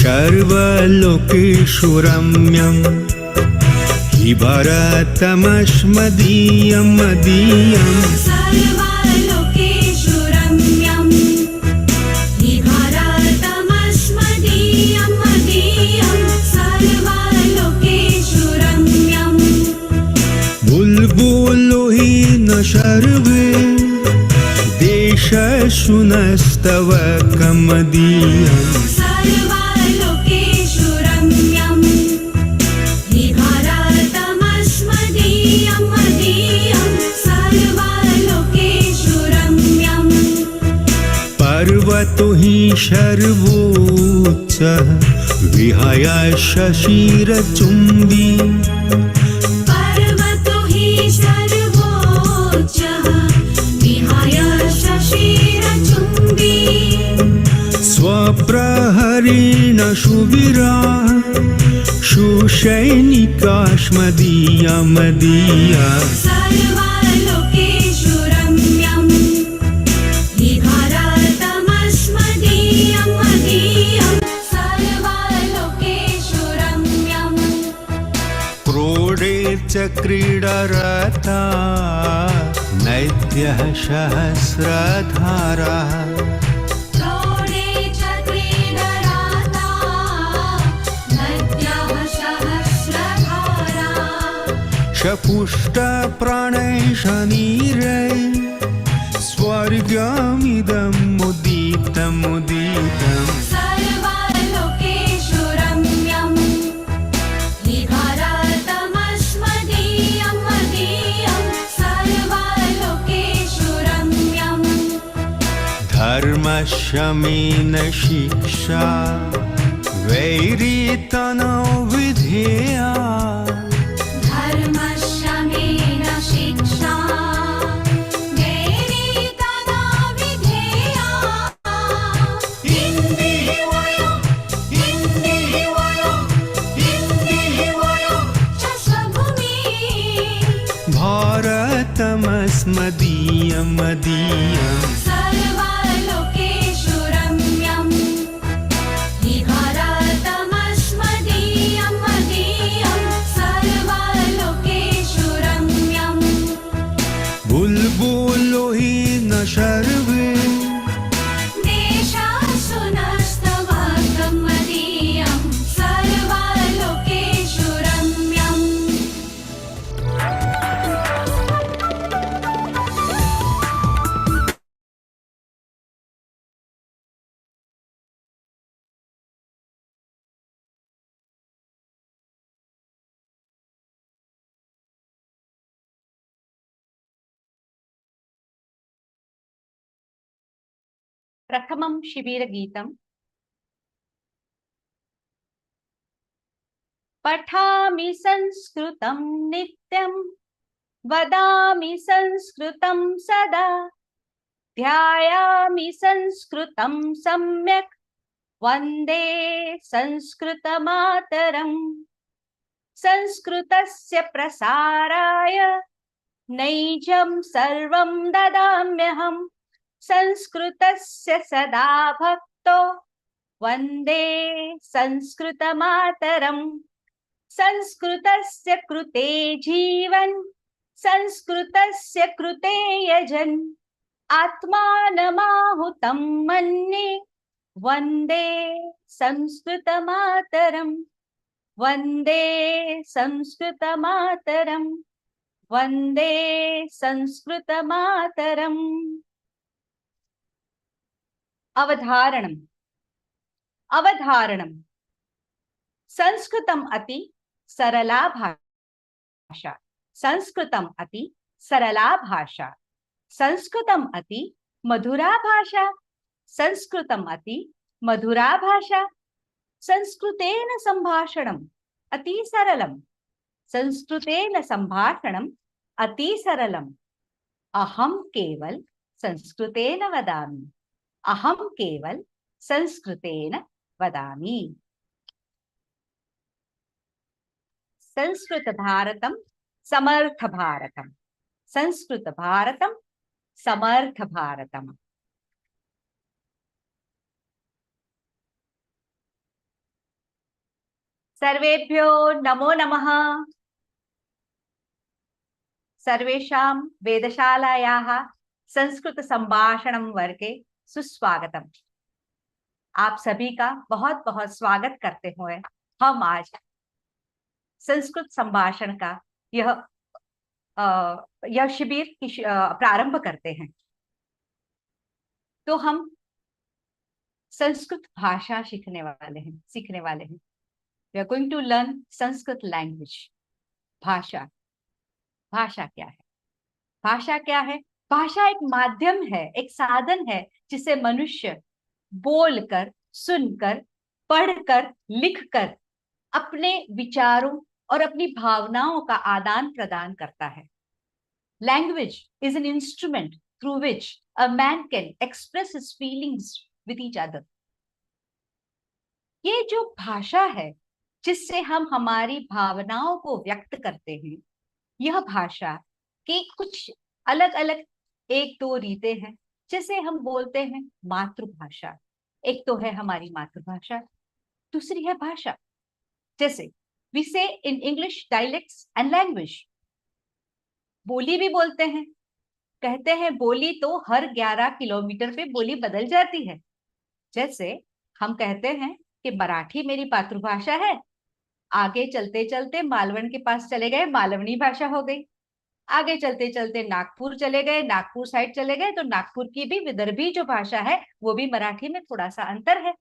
सर्वलोकेषु रम्यं हि भारतमस्मदीयं मदीयम् सर्वलोकेषु रम्यं हि भारतमस्मदीयं मदीयं सर्वलोकेषु रम्यं बुल्बुलो हि न सर्वे देशेषु नस्तव कमदीयम् सर्वलोकेषु रम्यं हि भारतमस्मदीयं मदीयं सर्वलोकेषु रम्यं पर्वतो हि सर्वोच्चः विहाय शशिरचुम्बी पर्वतो हि सर्वोच्चः विहाय शशिरचुम्बी स्वप्रहरेण सुवीरा सुसैनिकास्मदीया मदीया सर्वलोकेषु रम्यं हि भारतमस्मदीयं मदीयं सर्वलोकेषु रम्यं क्रोडे च क्रीडरता नैद्यः सहस्रधाराः क्रोडे च क्रीडराता नद्यः सहस्रधारा शपुष्टप्राणैः शनिरैः स्वर्गमिदं मुदितमुदितम् सर्वलोकेषु रम्यं हि भारतमस्मदीयं मदीयं सर्वलोकेषु रम्यं धर्मशमेन शिक्षा वैरितनो विधेया धर्मशमेन शिक्षा वैरितना विधेया हिन्दी वयं च स्वभूमिः भारतमस्मदीयं मदीयम् सर्वलोकेषु रम्यं हि भारतमस्मदीयं मदीयं सर्वलोकेषु रम्यं बुल्बुलो हि न सर्वे देशेषु नस्तवकं मदीयं सर्वलोकेषु रम्यम् प्रथमं शिबिरगीतम् पठामि संस्कृतं नित्यं वदामि संस्कृतं सदा ध्यायामि संस्कृतं सम्यक् वन्दे संस्कृतमातरम् संस्कृतस्य प्रसाराय नैजं सर्वं ददाम्यहम् संस्कृतस्य सदा भक्तो वन्दे संस्कृतमातरम् संस्कृतस्य कृते जीवन् संस्कृतस्य कृते यजन् आत्मानमाहुतं मन्ये वन्दे संस्कृतमातरम् वन्दे संस्कृतमातरम् वन्दे संस्कृतमातरम् अवधारणम् अवधारणम् संस्कृतम् अति सरला भाषा संस्कृतम् अति सरला भाषा संस्कृतम् अति मधुरा भाषा संस्कृतम् अति मधुरा भाषा संस्कृतेन सम्भाषणम् अति सरलम् संस्कृतेन सम्भाषणम् अति सरलम् अहं केवल संस्कृतेन वदामि अहं केवल संस्कृतेन वदामि संस्कृत भारतम समर्थ भारतम संस्कृत भारतम समर्थ भारतम। सर्वेभ्यो नमो नमः। सर्वेषां वेदशालायाः संस्कृत संभाषणं वर्गे सुस्वागतम। आप सभी का बहुत बहुत स्वागत करते हुए हम आज संस्कृत संभाषण का यह शिविर की प्रारंभ करते हैं। तो हम संस्कृत भाषा सीखने वाले हैं। We are going to learn Sanskrit language. भाषा भाषा क्या है? भाषा क्या है? भाषा एक माध्यम है, एक साधन है जिसे मनुष्य बोलकर, सुनकर, पढ़कर, लिखकर अपने विचारों और अपनी भावनाओं का आदान प्रदान करता है। Language is an instrument through which a man can express his feelings with each other. ये जो भाषा है जिससे हम हमारी भावनाओं को व्यक्त करते हैं, यह भाषा की कुछ अलग अलग एक दो रीतें हैं। जैसे हम बोलते हैं मातृभाषा, एक तो है हमारी मातृभाषा, दूसरी है भाषा। जैसे वी से in English dialects and language. बोली भी बोलते हैं, कहते हैं बोली तो हर 11 किलोमीटर पे बोली बदल जाती है। जैसे हम कहते हैं कि मराठी मेरी मातृभाषा है, आगे चलते चलते मालवण के पास चले गए, मालवनी भाषा हो गई। आगे चलते चलते नागपुर चले गए, नागपुर साइड चले गए तो नागपुर की भी विदर्भी जो भाषा है वो भी मराठी में थोड़ा सा अंतर है।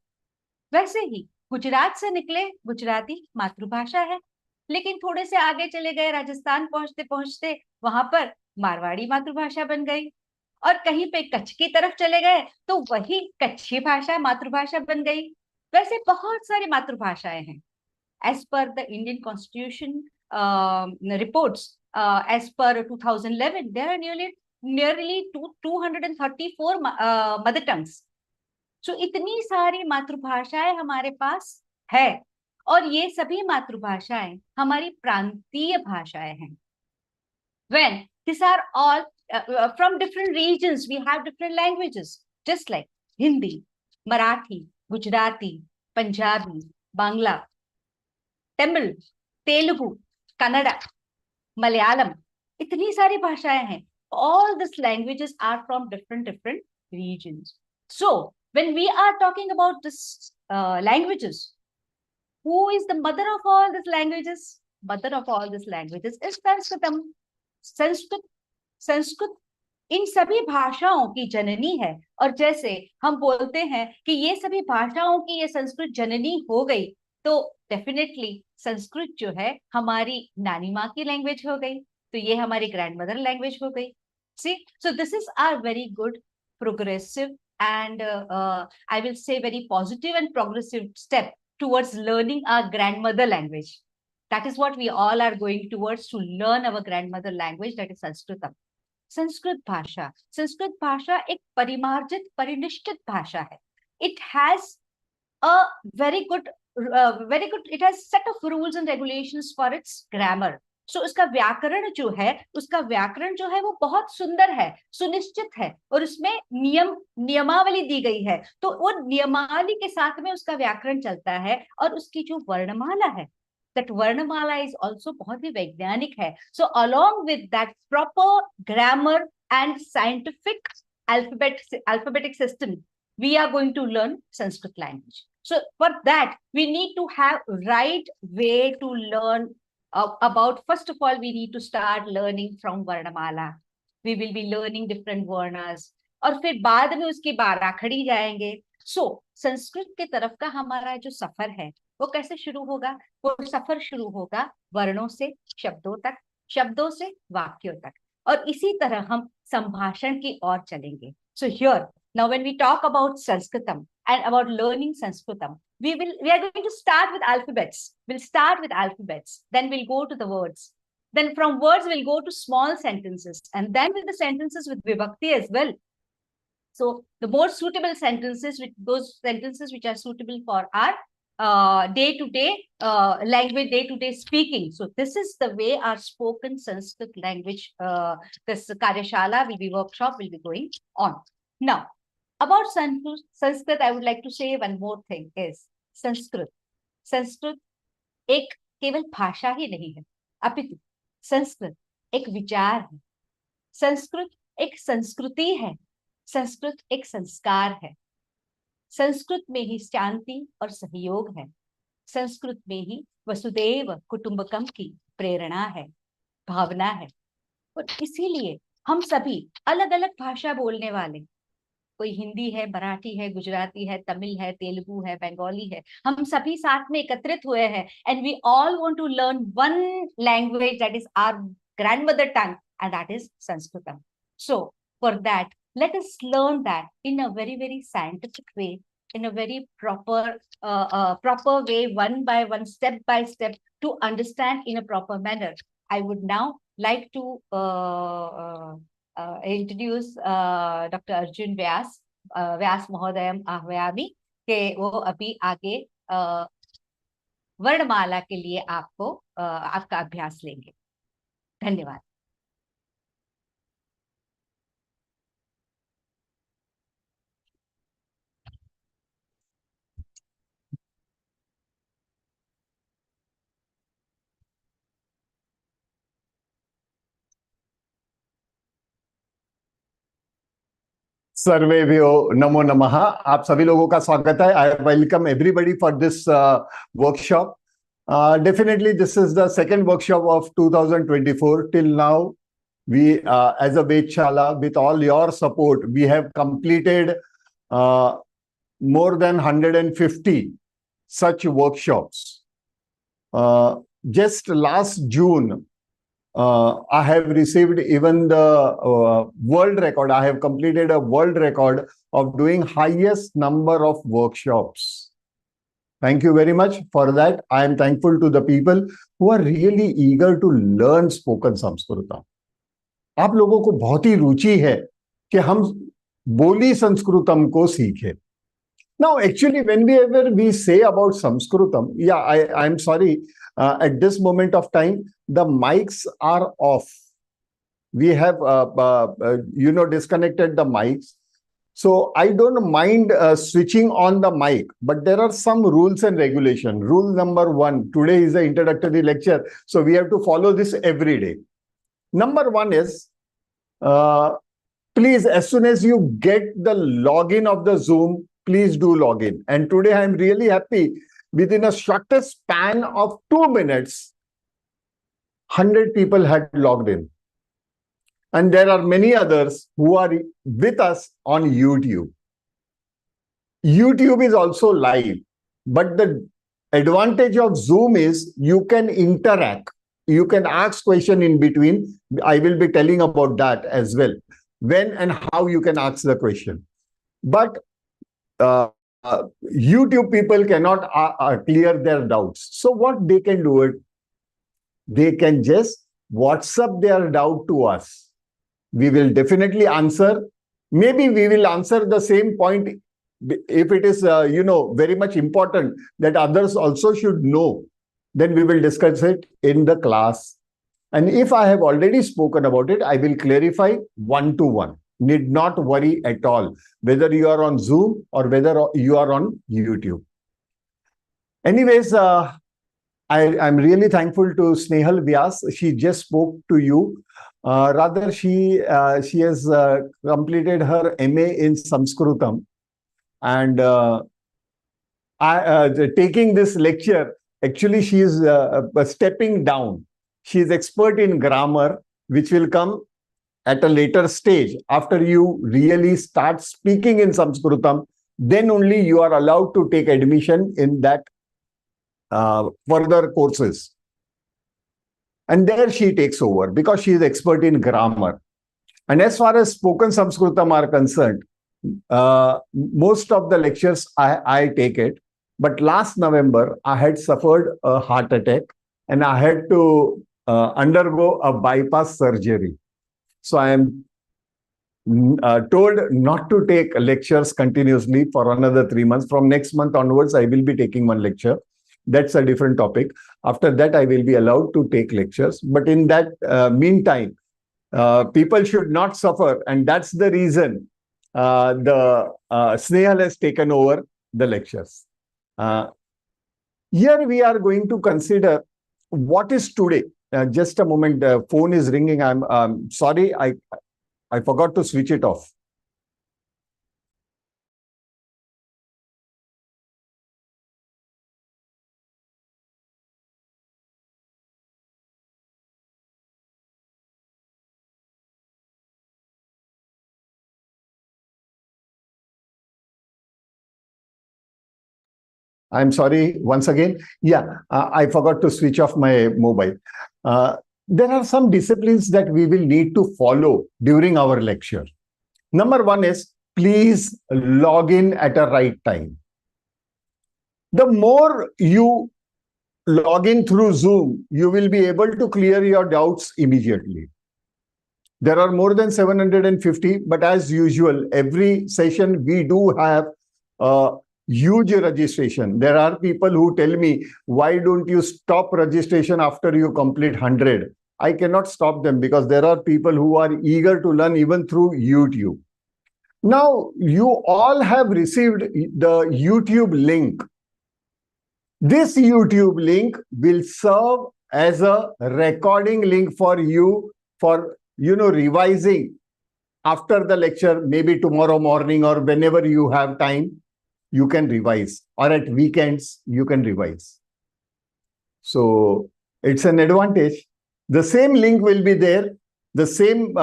वैसे ही गुजरात से निकले गुजराती मातृभाषा है, लेकिन थोड़े से आगे चले गए राजस्थान पहुंचते पहुंचते वहां पर मारवाड़ी मातृभाषा बन गई। और कहीं पे कच्छ की तरफ चले गए तो वही कच्छी भाषा मातृभाषा बन गई। वैसे बहुत सारी मातृभाषाएं हैं। As per the Indian constitution reports, as per 2011 there are nearly 234 mother tongues. So इतनी सारी मातृभाषाएं हमारे पास है और ये सभी मातृभाषाएं हमारी प्रांतीय भाषाएं हैं। When these are all from different regions, we have different languages, just like Hindi, Marathi, Gujarati, Punjabi, Bangla, Tamil, Telugu, Kannada, Malayalam, इतनी सारी भाषाएं हैं। All these languages are from different regions. So when we are talking about this languages, who is the mother of all these languages? Mother of all these languages is Sanskritam. Sanskrit इन सभी भाषाओं की जननी है। और जैसे हम बोलते हैं कि ये सभी भाषाओं की ये संस्कृत जननी हो गई, तो डेफिनेटली संस्कृत जो है हमारी नानी माँ की लैंग्वेज हो गई, तो ये हमारी ग्रैंडमदर लैंग्वेज हो गई। See, so this is our very good progressive and I will say very positive and progressive step towards learning our grandmother language. That is what we all are going towards, to learn our grandmother language, that is Sanskritam. Sanskrit भाषा एक परिमार्जित परिनिष्ठित भाषा है। It has a very good it has set of rules and regulations for its grammar. So उसका व्याकरण जो है वो बहुत सुंदर है, सुनिश्चित है, और उसमें नियमावली दी गई है। तो वो नियमावली के साथ में उसका व्याकरण चलता है। और उसकी जो वर्णमाला है, that वर्णमाला is also बहुत ही वैज्ञानिक है। So along with that proper grammar and scientific alphabetic system, we are going to learn Sanskrit language. So for that, we need to have right way to learn about. First of all, we need to start learning from वर्णमाला. We will be learning different varnas, और फिर बाद में उसकी बाराखड़ी जाएंगे। So Sanskrit की तरफ का हमारा जो सफर है वो कैसे शुरू होगा? वो सफर शुरू होगा वर्णों से शब्दों तक, शब्दों से वाक्यों तक, और इसी तरह हम संभाषण की ओर चलेंगे। So here, now when we talk about Sanskritam and about learning Sanskritam, we are going to start with alphabets. We'll start with alphabets, then we'll go to the words. Then from words we'll go to small sentences, and then with the sentences with vibhakti as well. So the more suitable sentences, those sentences which are suitable for our day-to-day language, day-to-day speaking. So this is the way our spoken Sanskrit language, this Karyashala will be, workshop will be going on. Now, about Sanskrit, I would like to say one more thing is Sanskrit. Sanskrit एक केवल भाषा ही नहीं है, अपितु संस्कृत एक विचार है, संस्कृत एक संस्कृति है, संस्कृत एक संस्कार है, संस्कृत में ही शांति और सहयोग है, संस्कृत में ही वसुदेव कुटुंबकम की प्रेरणा है, भावना है। और इसीलिए हम सभी अलग अलग भाषा बोलने वाले, कोई हिंदी है, मराठी है, गुजराती है, तमिल है, तेलुगु है, बंगाली है, हम सभी साथ में एकत्रित हुए हैं, and we all want to learn one language that is our grandmother tongue, and that is Sanskritam. So for that, let us learn that in a very, very scientific way, in a very proper way, one by one, step by step, to understand in a proper manner. I would now like to introduce Dr. Arjun Vyas, व्यास महोदयम आह्वयामि, के वो अभी आगे वर्णमाला के लिए आपको आपका अभ्यास लेंगे। धन्यवाद। सर्वेभ्यो नमो नमः। आप सभी लोगों का स्वागत है। I welcome everybody for this workshop. Definitely this is the second workshop of 2024. Till now we as a Vedshala, with all your support, we have completed more than 150 such workshops. Just last June I have received even the world record. I have completed a world record of doing highest number of workshops. Thank you very much for that. I am thankful to the people who are really eager to learn spoken Sanskritam. आप लोगों को बहुत ही रुचि है कि हम बोली संस्कृतम को सीखें. Now, actually, whenever we say about Sanskritam, I am sorry, at this moment of time, the mics are off. We have, disconnected the mics. So I don't mind switching on the mic, but there are some rules and regulations. Rule number 1, today is the introductory lecture, so we have to follow this every day. Number 1 is, please, as soon as you get the login of the Zoom, please do log in. And today I am really happy, within a shortest span of 2 minutes, 100 people had logged in. And there are many others who are with us on YouTube. YouTube is also live, but the advantage of Zoom is you can interact. You can ask question in between. I will be telling about that as well, when and how you can ask the question. But YouTube people cannot clear their doubts. So what they can do it, they can just WhatsApp their doubt to us. We will definitely answer. Maybe we will answer the same point if it is, very much important that others also should know. Then we will discuss it in the class. And if I have already spoken about it, I will clarify one-to-one. Need not worry at all, whether you are on Zoom or whether you are on YouTube. Anyways, I'm really thankful to Snehal Vyas. She just spoke to you. Rather, she has completed her MA in Sanskritam, and taking this lecture, actually she is stepping down. She is expert in grammar, which will come at a later stage. After you really start speaking in Sanskritam, then only you are allowed to take admission in that further courses. And there she takes over because she is expert in grammar. And as far as spoken Sanskritam are concerned, most of the lectures I take it. But last November, I had suffered a heart attack and I had to undergo a bypass surgery. So I am told not to take lectures continuously for another 3 months. From next month onwards, I will be taking one lecture. That's a different topic. After that, I will be allowed to take lectures. But in that meantime, people should not suffer. And that's the reason the Snehal has taken over the lectures. Here we are going to consider what is today. Just a moment, the phone is ringing. I'm sorry, I forgot to switch it off. I'm sorry once again. Yeah, I forgot to switch off my mobile. There are some disciplines that we will need to follow during our lecture. Number one is, please log in at a right time. The more you log in through Zoom, you will be able to clear your doubts immediately. There are more than 750, but as usual, every session we do have huge registration. There are people who tell me, why don't you stop registration after you complete 100? I cannot stop them because there are people who are eager to learn even through YouTube. Now, you all have received the YouTube link. This YouTube link will serve as a recording link for you for, revising after the lecture, maybe tomorrow morning or whenever you have time, you can revise, or at weekends, you can revise. So it's an advantage. The same link will be there. The same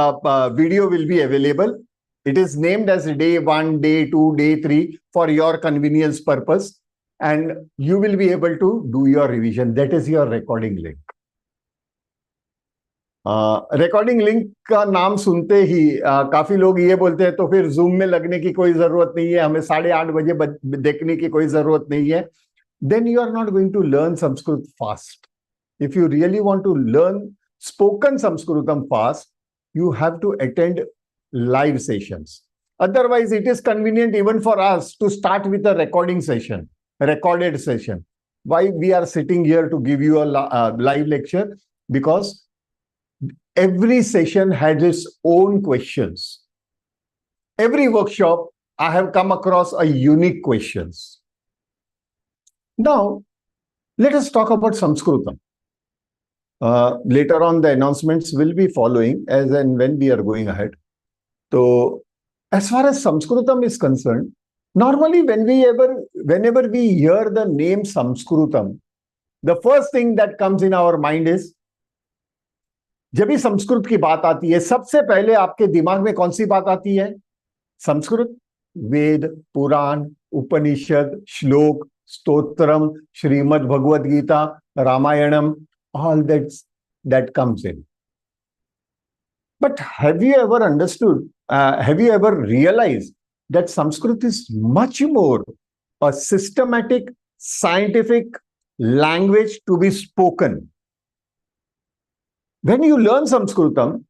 video will be available. It is named as day 1, day 2, day 3 for your convenience purpose. And you will be able to do your revision. That is your recording link. Recording link का नाम सुनते ही काफी लोग ये बोलते हैं तो फिर जूम में लगने की कोई जरूरत नहीं है, हमें 8:30 बजे देखने की कोई जरूरत नहीं है. Then you are not going to learn Sanskrit fast. If you really want to learn spoken Sanskritam fast, you have to attend live sessions. Otherwise, it is convenient even for us to start with a recording session, recorded session. Why we are sitting here to give you a live lecture? Because every session has its own questions. Every workshop, I have come across a unique questions. Now, let us talk about Sanskritam. Later on, the announcements will be following as and when we are going ahead. So, as far as Sanskritam is concerned, normally whenever we hear the name Sanskritam, the first thing that comes in our mind is, जब भी संस्कृत की बात आती है, सबसे पहले आपके दिमाग में कौन सी बात आती है? संस्कृत, वेद, पुराण, उपनिषद, श्लोक, stotram, Shrimad Bhagavad Gita, Ramayanam, all that comes in. But have you ever understood, have you ever realized that Sanskrit is much more a systematic, scientific language to be spoken? When you learn Sanskritam,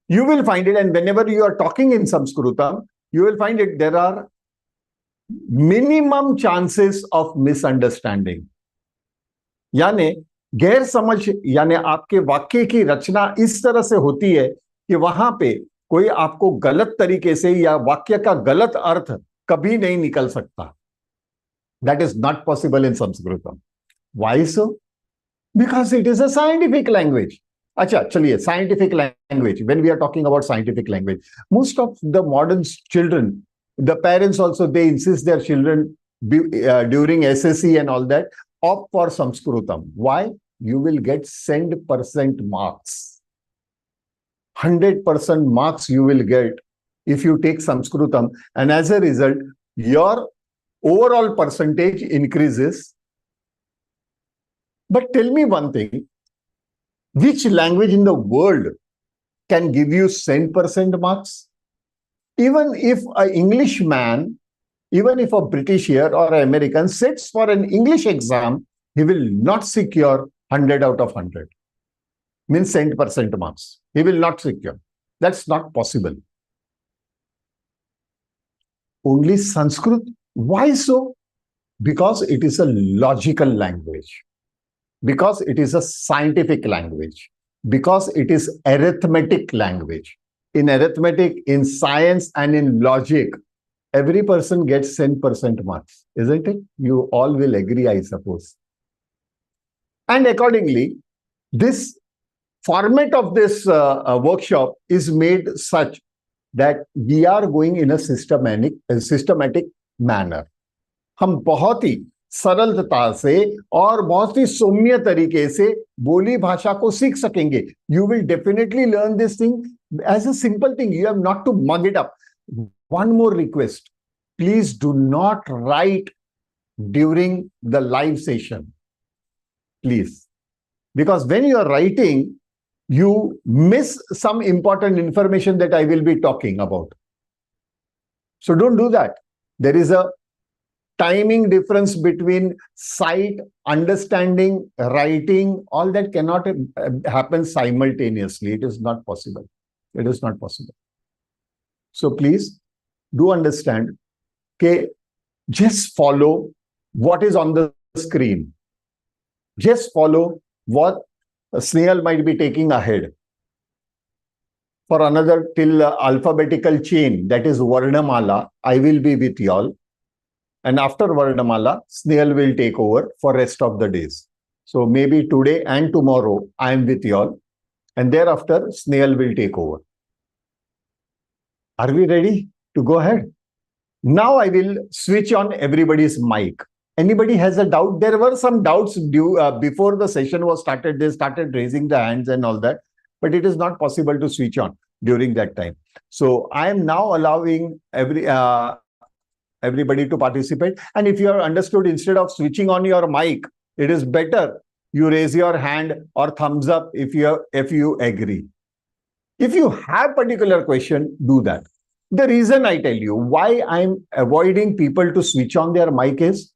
you will find it, and whenever you are talking in Sanskritam, you will find it, there are minimum chances of misunderstanding. यानी गैर समझ, यानी आपके वाक्य की रचना इस तरह से होती है कि वहां पे कोई आपको गलत तरीके से या वाक्य का गलत अर्थ कभी नहीं निकल सकता. That is not possible in Sanskritam. Why so? Because it is a scientific language. Acha, chaliye, scientific language. When we are talking about scientific language, most of the modern children, the parents also, they insist their children during SSC and all that, opt for Sanskritam. Why? You will get 100% marks. 100% marks you will get if you take Sanskritam, and as a result, your overall percentage increases. But tell me one thing, which language in the world can give you 100% marks? Even if an Englishman, even if a British here or an American sits for an English exam, he will not secure 100 out of 100. Means 100% marks. He will not secure. That's not possible. Only Sanskrit. Why so? Because it is a logical language. Because it is a scientific language. Because it is arithmetic language. In arithmetic, in science, and in logic, every person gets 10% marks, isn't it? You all will agree, I suppose. And accordingly, this format of this workshop is made such that we are going in a systematic manner. हम बहुत ही सरलता से और बहुत ही सौम्य तरीके से बोली भाषा को सीख सकेंगे. You will definitely learn this thing as a simple thing. You have not to mug it up. One more request. Please do not write during the live session. Please. Because when you are writing, you miss some important information that I will be talking about. So don't do that. There is a timing difference between sight, understanding, writing. All that cannot happen simultaneously. It is not possible. It is not possible. So please do understand that just follow what is on the screen. Just follow what Snail might be taking ahead. For another till alphabetical chain, that is Varnamala, I will be with y'all. And after Varnamala, Snail will take over for rest of the days. So maybe today and tomorrow, I am with y'all. And thereafter, Snail will take over. Are we ready to go ahead? Now I will switch on everybody's mic. Anybody has a doubt? There were some doubts before the session was started. They started raising the hands and all that, but it is not possible to switch on during that time. So I am now allowing everybody to participate. And if you are understood, instead of switching on your mic, it is better you raise your hand or thumbs up if you agree. If you have particular question, do that. The reason I tell you why I'm avoiding people to switch on their mic is,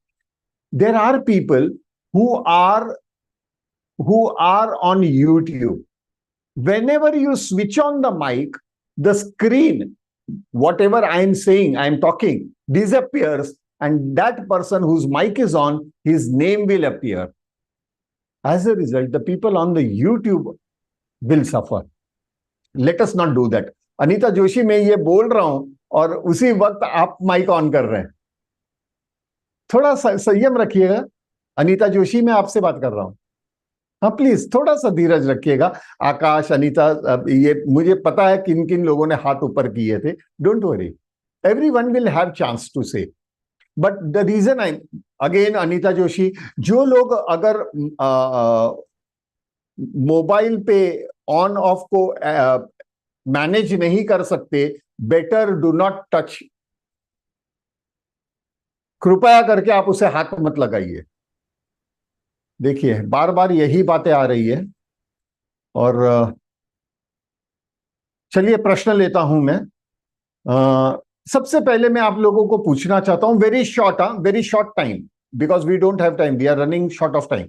there are people who are on YouTube. Whenever you switch on the mic, the screen, whatever I am saying, I am talking, disappears, and that person whose mic is on, his name will appear. As a result, the people on the YouTube will suffer. Let us not do that. Anita Joshi, मैं ये बोल रहा हूं और उसी वक्त आप mic on कर रहे हैं. थोड़ा संयम रखिएगा. अनीता जोशी, मैं आपसे बात कर रहा हूं. हाँ प्लीज थोड़ा सा धीरज रखिएगा. आकाश, अनीता, ये मुझे पता है किन किन लोगों ने हाथ ऊपर किए थे. Don't worry, everyone will have chance to say. But the reason I again, Anita Joshi, जो लोग अगर मोबाइल पे ऑन ऑफ को मैनेज नहीं कर सकते, बेटर डू नॉट टच. कृपया करके आप उसे हाथ मत लगाइए. देखिए बार बार यही बातें आ रही है. और चलिए प्रश्न लेता हूं मैं. सबसे पहले मैं आप लोगों को पूछना चाहता हूं, very short time, because we don't have time, we are running short of time.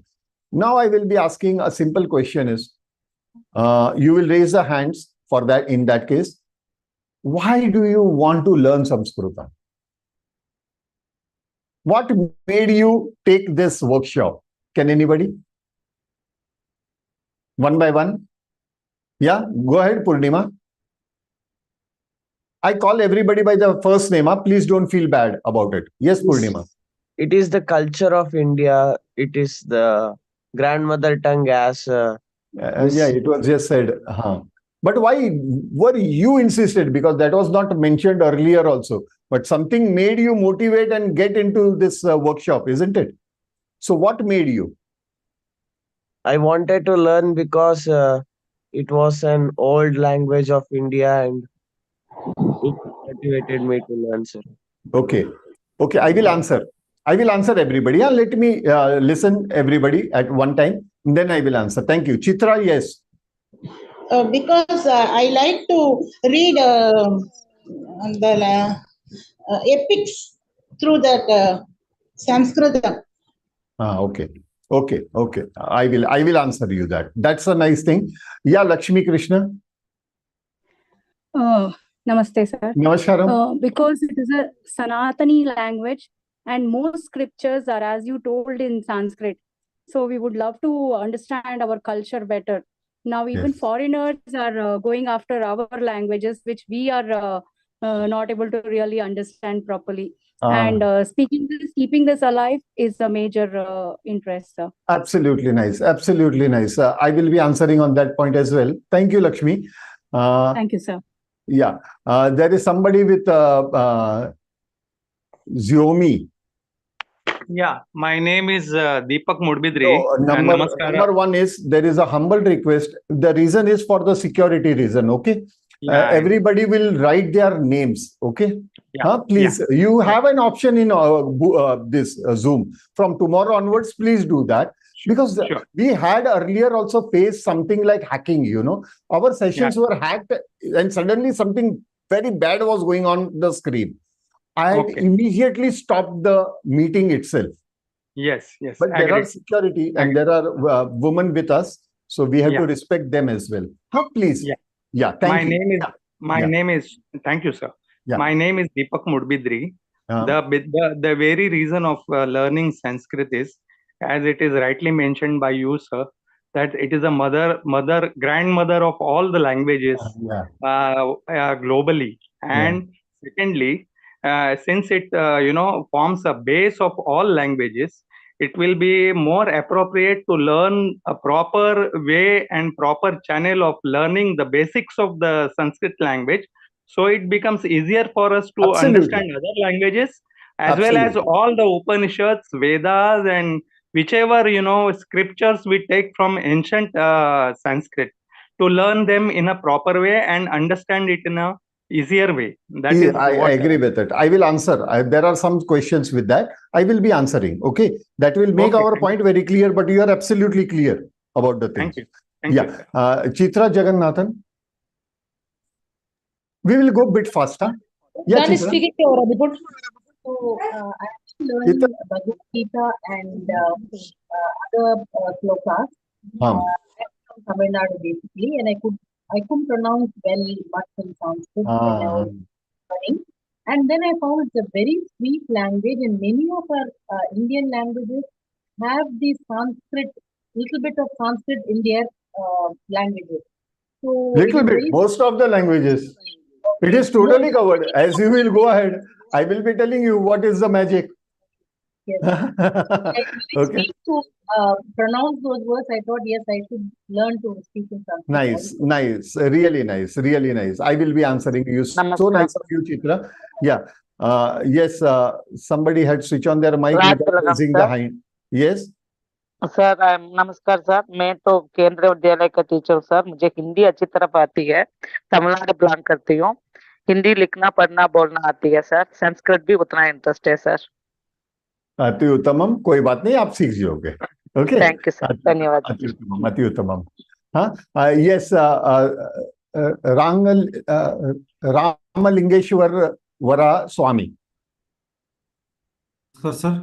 Now I will be asking a simple question is, you will raise the hands for that. In that case, why do you want to learn Sanskritam? What made you take this workshop? Can anybody? One by one? Yeah, go ahead, Purnima. I call everybody by the first name. Please don't feel bad about it. Yes, Purnima. It is the culture of India. It is the grandmother tongue, as yeah, it was just said. But why were you insisted? Because that was not mentioned earlier also. But something made you motivate and get into this workshop, isn't it? So what made you? I wanted to learn because it was an old language of India and it motivated me to learn, sir. Okay, I will answer. Everybody. Yeah, let me listen everybody at one time. Then I will answer. Thank you. Chitra, yes. Because I like to read the epics through that Sanskritam. Okay. I will answer you that. That's a nice thing. Yeah, Lakshmi Krishna. Namaste, sir. Namaskaram. Because it is a Sanatani language and most scriptures are, as you told, in Sanskrit. So we would love to understand our culture better. Now even Yes. foreigners are going after our languages, which we are not able to really understand properly. And speaking this, keeping this alive is a major interest, sir. Absolutely nice. Absolutely nice. I will be answering on that point as well. Thank you, Lakshmi. Thank you, sir. Yeah. There is somebody with Xiaomi. Yeah, my name is Deepak Mudbidri. So, Namaskara. number one is there is a humble request. The reason is for the security reason. Okay. Yeah, Everybody will write their names. Okay. yeah, Please, you have an option in this Zoom. From tomorrow onwards, please do that. Because sure. we had earlier also faced something like hacking, you know. Our sessions were hacked and suddenly something very bad was going on the screen. I had immediately stopped the meeting itself. Yes, yes. But there are security and there are women with us. So we have to respect them as well. Please. Yeah, thank you. My name is, thank you, sir. Yeah. My name is Deepak Mudbidri. The very reason of learning Sanskrit is, as it is rightly mentioned by you, sir, that it is a grandmother of all the languages globally. And secondly, since it forms a base of all languages, it will be more appropriate to learn a proper way and proper channel of learning the basics of the Sanskrit language. So it becomes easier for us to understand other languages, as well as all the Upanishads, Vedas, and whichever, scriptures we take from ancient Sanskrit, to learn them in a proper way and understand it in a easier way. That is I agree with it. I will answer. There are some questions with that. I will be answering. Okay. That will make our point very clear, but you are absolutely clear about the things. Thank you. Thank you. Chitra Jagannathan. We will go a bit faster. Yeah, Chitra. So I actually learned Bhagavad Gita and other slokas. I'm from Tamil Nadu basically, and I couldn't pronounce much in Sanskrit when I was learning. And then I found it's a very sweet language, and many of our Indian languages have the Sanskrit, little bit of Sanskrit in their languages. So little bit, most of the languages. It is totally covered. As you will go ahead, I will be telling you what is the magic. Yes. Okay. To pronounce those words, I thought, yes, I should learn to speak in Sanskrit. Nice. Really nice. I will be answering you. Namaskar. So nice of you, Chitra. Yeah. Yes, somebody had switched on their mic without raising the hand. Yes. Sir नमस्कार sir, मैं तो केंद्रीय विद्यालय का teacher हूँ sir. मुझे हिंदी अच्छी तरह आती है, तमिलनाडु बिलोंग करती हूँ। हिंदी लिखना पढ़ना बोलना आती है सर, संस्कृत भी उतना इंटरेस्ट है सर। अति उत्तमम, कोई बात नहीं, आप सीख जाओगे। ओके, थैंक यू सर, धन्यवाद। अति उत्तमम। हाँ, यस, रामलिंगेश्वर वरा स्वामी। सर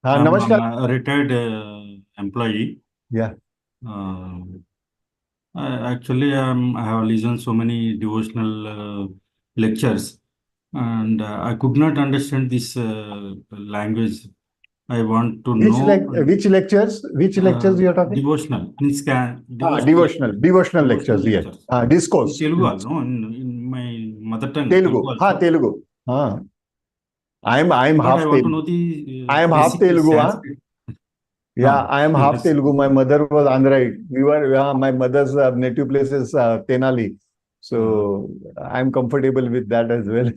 हाँ, नमस्कार। Retired employee. Yeah. Actually, I have listened so many devotional lectures, and I could not understand this language. I want to know which lectures. Which lectures you are talking? Devotional. Devotional lectures. Yes. Discourse. Telugu, no, in my mother tongue. Telugu. Telugu. I am half Telugu. I am half Telugu. Yeah, I am half Telugu. My mother was Andhra. My mother's native place is Tenali. So I'm comfortable with that as well.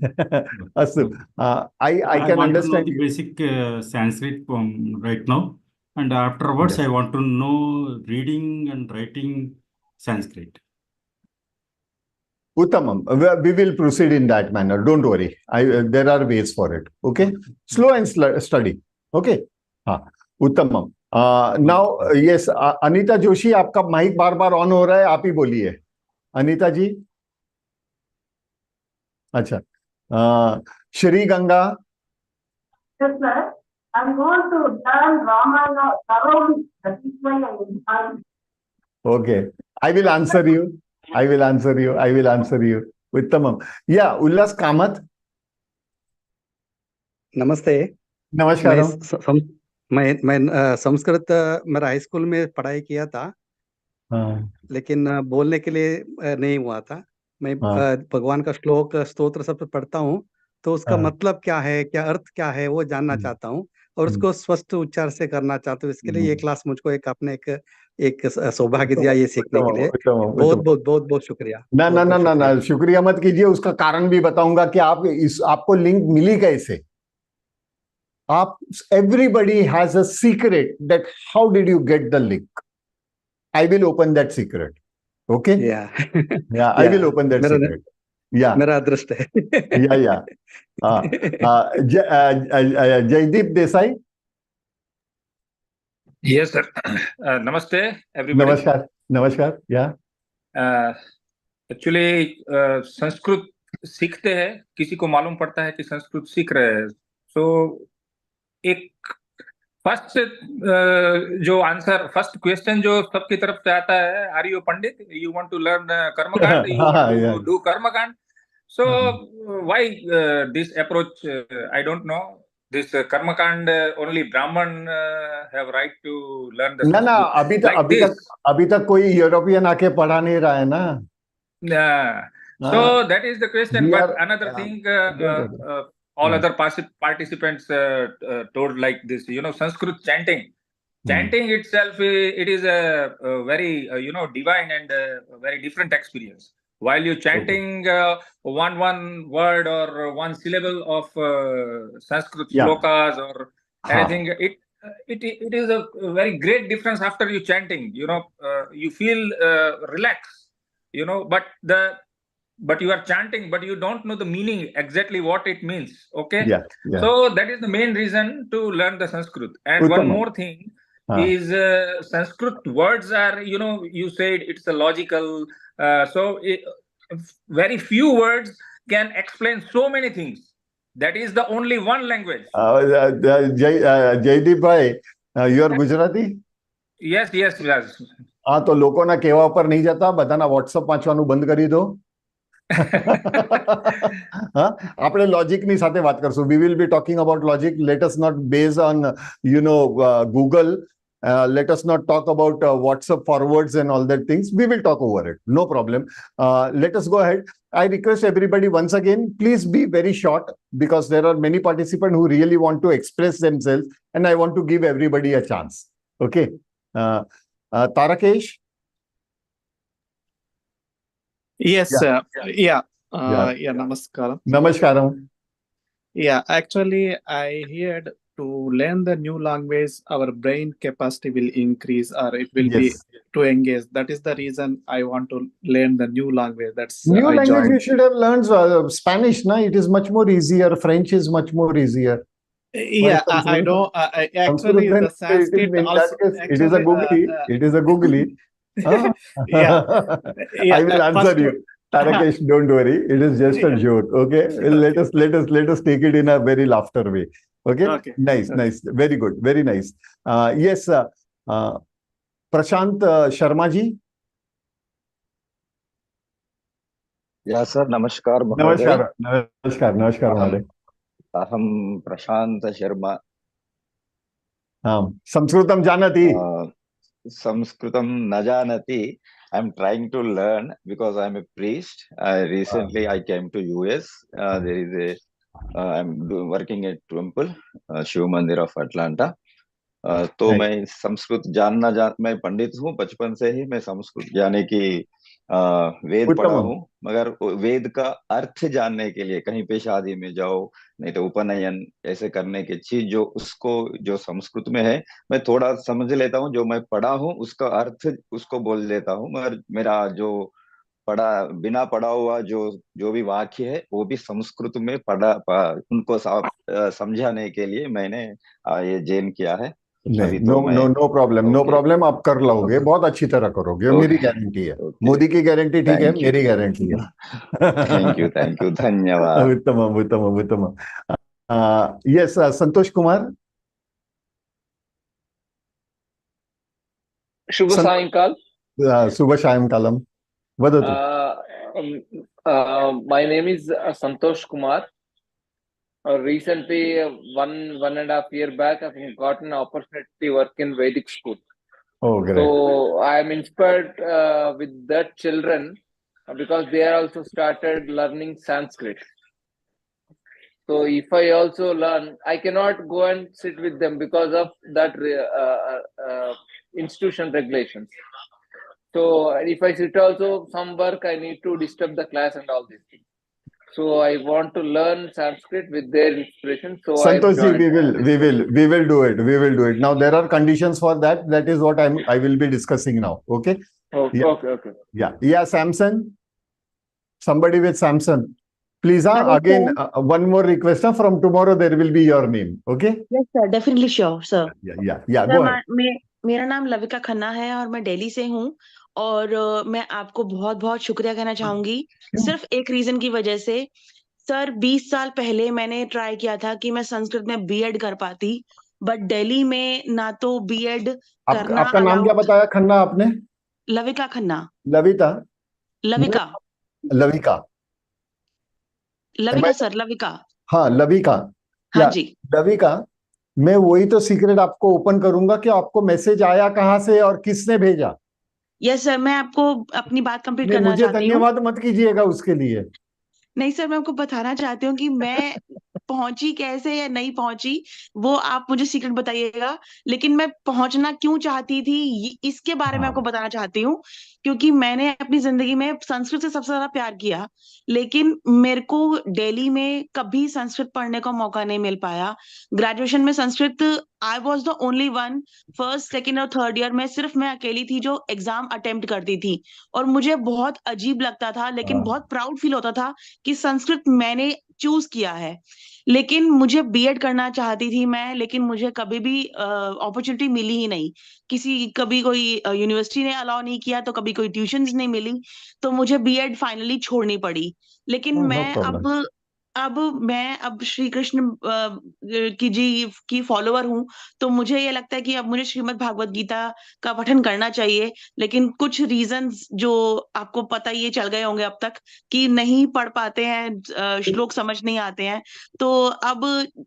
I can understand the basic Sanskrit right now, and afterwards I want to know reading and writing Sanskrit. Uttamam, we will proceed in that manner. Don't worry. There are ways for it. Okay, slow and study. Okay. Uttamam. Now, yes, Anita Joshi, आपका mic बार-बार on हो रहा है, आप ही बोलिए, अनीता जी। अच्छा, Shri Ganga. Yes, sir. I want to learn Ramayana thoroughly. That is why I am. Okay, I will answer you. Uttamam. Yeah, Ullas Kamath. नमस्ते। नमस्कार। मैं संस्कृत मेरा हाई स्कूल में पढ़ाई किया था, लेकिन बोलने के लिए नहीं हुआ था। मैं भगवान का श्लोक स्तोत्र सब पढ़ता हूँ, तो उसका हाँ। मतलब क्या है, क्या अर्थ क्या है, वो जानना चाहता हूँ और उसको स्पष्ट उच्चार से करना चाहता हूँ। इसके लिए ये क्लास मुझको एक आपने एक सौभाग्य दिया ये सीखने के लिए। बहुत बहुत बहुत शुक्रिया। ना ना बहुत ना बहुत ना ना, शुक्रिया। शुक्रिया मत कीजिए, उसका कारण भी बताऊंगा कि आप आपको लिंक मिली कैसे। आप, everybody has a secret that how did you get the link. I will open that secret, okay. या I will open that secret. या मेरा अदृष्ट है। या Jaideep Desai. Yes, sir. Namaste, everybody. नमस्कार। नमस्कार। या एक्चुअली संस्कृत सीखते हैं, किसी को मालूम पड़ता है कि संस्कृत सीख रहे हैं, सो एक फर्स्ट जो आंसर, फर्स्ट क्वेश्चन जो सबकी तरफ से आता है, are you pandit, you want to learn karmakand, you want to do karmakand, so why this approach, I don't know, this karmakand only Brahman have right to learn the ना ना, Sanskrit like this. अभी तक कोई यूरोपियन आके पढ़ा नहीं रहा है ना। So that is the question. But another thing, all other participants told like this, Sanskrit chanting itself, it is a very divine and very different experience. While you chanting one word or one syllable of Sanskrit shlokas or anything, it is a very great difference after you chanting. You feel relaxed. But you are chanting, but you don't know the meaning exactly what it means. Okay. So that is the main reason to learn the Sanskrit. And one more thing is Sanskrit words are, you said it's a logical, very few words can explain so many things. That is the only one language. Jaydeep ભાઈ, you are Gujarati? Yes. હા, તો લોકોના કહેવા પર નહીં જતા, બધાના WhatsApp વાંચવાનું બંધ કરી દો. હા, આપણે લોજિકની સાથે વાત કરશું. We will be talking about logic. Let us not base on Google. Let us not talk about WhatsApp forwards and all that things. We will talk over it. No problem. Let us go ahead. I request everybody once again, please be very short because there are many participants who really want to express themselves and I want to give everybody a chance. Okay. Tarakesh? Yes, namaskaram. Namaskaram. Yeah, actually, I heard to learn the new language, our brain capacity will increase or it will be to engage. That is the reason I want to learn the new language. That's new I language joined. you should have learned Spanish, na? It is much more easier. French is much more easier. Yeah, I know. Actually, the Sanskrit also. It is a googly. It is a googly. I will answer you. Tarakesh, don't worry. It is just a joke. Okay. Let us take it in a very laughter way. Okay. Nice. Very good. Very nice. Yes. Prashant Sharma ji. Yeah, sir. Namaskar. Namaskar. Aham Prashant Sharma. Samskritam janati. Sanskritam na janati. I'm trying to learn because I'm a priest. Recently I came to US. There is I'm working at temple, Shiv Mandir of Atlanta. तो मैं संस्कृत मैं पंडित हूँ, बचपन से ही मैं संस्कृत जाने की वेद पढ़ा हूँ, मगर वेद का अर्थ जानने के लिए कहीं पे शादी में जाओ, नहीं तो उपनयन ऐसे करने की चीज जो उसको जो संस्कृत में है मैं थोड़ा समझ लेता हूँ, जो मैं पढ़ा हूँ उसका अर्थ उसको बोल देता हूँ, मगर मेरा जो बिना पढ़ा हुआ जो भी वाक्य है वो भी संस्कृत में उनको समझाने के लिए मैंने ये जैन किया है. No problem. आप कर लोगे, बहुत अच्छी तरह करोगे, मेरी गारंटी है. मोदी की गारंटी ठीक है, मेरी गारंटी है. थैंक यू धन्यवाद. उत्तम. यस, संतोष कुमार. शुभ सायंकालम. वदतु. My name is Santosh Kumar. Recently, one and a half year back, I've gotten an opportunity to work in Vedic school. Oh, great. So I am inspired with that children because they are also started learning Sanskrit. So if I also learn, I cannot go and sit with them because of that institution regulations. So if I sit also some work, I need to disturb the class and all these things. So I want to learn Sanskrit with their inspiration. So I Santoshi, joined. we will do it. We will do it. Now there are conditions for that. That is what I will be discussing now. Okay. Okay. Yeah. Okay. Yeah. Samson. Somebody with Samson. Please, Hello, again, sir. one more request. From tomorrow there will be your name. Okay. Yes, sir. Definitely sure, sir. Yeah. Sir Go ahead. मेरा नाम लविका खन्ना है और मैं दिल्ली से हूँ और मैं आपको बहुत बहुत शुक्रिया कहना चाहूंगी सिर्फ एक रीजन की वजह से सर 20 साल पहले मैंने ट्राई किया था कि मैं संस्कृत में बीएड कर पाती बट दिल्ली में ना तो बीएड करना आपका नाम क्या अलाउड बताया खन्ना आपने? लविका खन्ना लविता लविका लविका लविका सर लविका हाँ लविका हाँ जी लविका मैं वही तो सीक्रेट आपको ओपन करूंगा कि आपको मैसेज आया कहाँ से और किसने भेजा। यस सर मैं आपको अपनी बात कंप्लीट करना मुझे चाहती हूँ धन्यवाद मत कीजिएगा उसके लिए। नहीं सर मैं आपको बताना चाहती हूँ कि मैं पहुंची कैसे या नहीं पहुंची वो आप मुझे सीक्रेट बताइएगा लेकिन मैं पहुंचना क्यों चाहती थी इसके बारे में आपको बताना चाहती हूँ क्योंकि मैंने अपनी जिंदगी में संस्कृत से सबसे ज्यादा प्यार किया लेकिन मेरे को दिल्ली में कभी संस्कृत पढ़ने का मौका नहीं मिल पाया ग्रेजुएशन में Sanskrit I was the only one first second और थर्ड ईयर में सिर्फ मैं अकेली थी जो एग्जाम अटेम्प्ट करती थी और मुझे बहुत अजीब लगता था लेकिन बहुत प्राउड फील होता था कि संस्कृत मैंने चूज किया है लेकिन मुझे बीएड करना चाहती थी मैं लेकिन मुझे कभी भी अपॉर्चुनिटी मिली ही नहीं कभी कोई यूनिवर्सिटी ने अलाउ नहीं किया तो कभी कोई ट्यूशंस नहीं मिली तो मुझे बीएड फाइनली छोड़नी पड़ी लेकिन मैं अब श्री कृष्ण की फॉलोअर हूं तो मुझे ये लगता है कि अब मुझे श्रीमद् भागवत गीता का पठन करना चाहिए लेकिन कुछ रीजंस जो आपको पता ही चल गए होंगे अब तक कि नहीं पढ़ पाते हैं श्लोक समझ नहीं आते हैं तो अब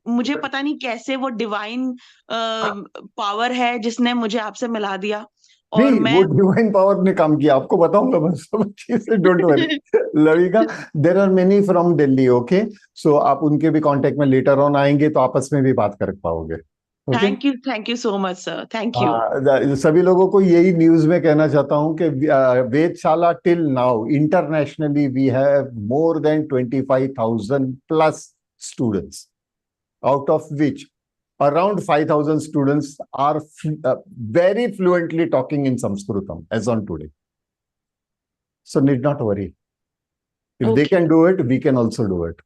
मुझे पता नहीं कैसे वो डिवाइन पावर है जिसने मुझे आपसे मिला दिया और वो डिवाइन पावर ने काम किया आपको बताऊंगा मैं सब चीजें don't worry Lavika there are many from Delhi okay so आप उनके भी कांटेक्ट में लेटर ऑन आएंगे तो आपस में भी बात कर पाओगे thank you so much sir thank you सभी लोगों को यही न्यूज में कहना चाहता हूं कि Vedshala till now internationally we have more than 25,000 plus students out of which around 5,000 students are very fluently talking in Sanskritam as on today. So need not worry. If they can do it, we can also do it.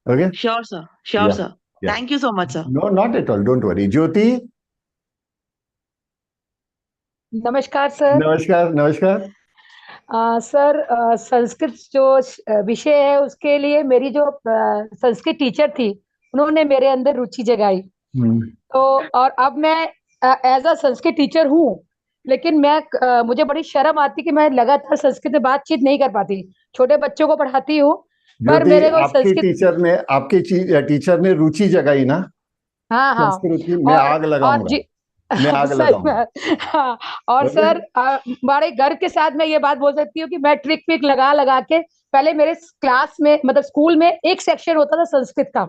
Okay? Sure, sir. Sure, sir. Yeah. Thank you so much, sir. No, not at all. Don't worry. Jyoti? नमस्कार sir. नमस्कार। Sir Sanskrit जो विषय है उसके लिए मेरी जो Sanskrit teacher थी उन्होंने मेरे अंदर रुचि जगाई तो और अब मैं एज अ संस्कृत टीचर हूँ लेकिन मैं मुझे बड़ी शर्म आती कि मैं लगातार संस्कृत में बातचीत नहीं कर पाती छोटे बच्चों को पढ़ाती हूँ पर मेरे को आपके टीचर ने रुचि जगाई ना हाँ संस्कृत की मैं आग लगाऊंगा मैं आग लगाऊंगा हाँ और सर बड़े गर्व के साथ मैं ये बात बोल सकती हूँ कि मैं ट्रिक पिक लगा के पहले मेरे क्लास में मतलब स्कूल में एक सेक्शन होता था संस्कृत का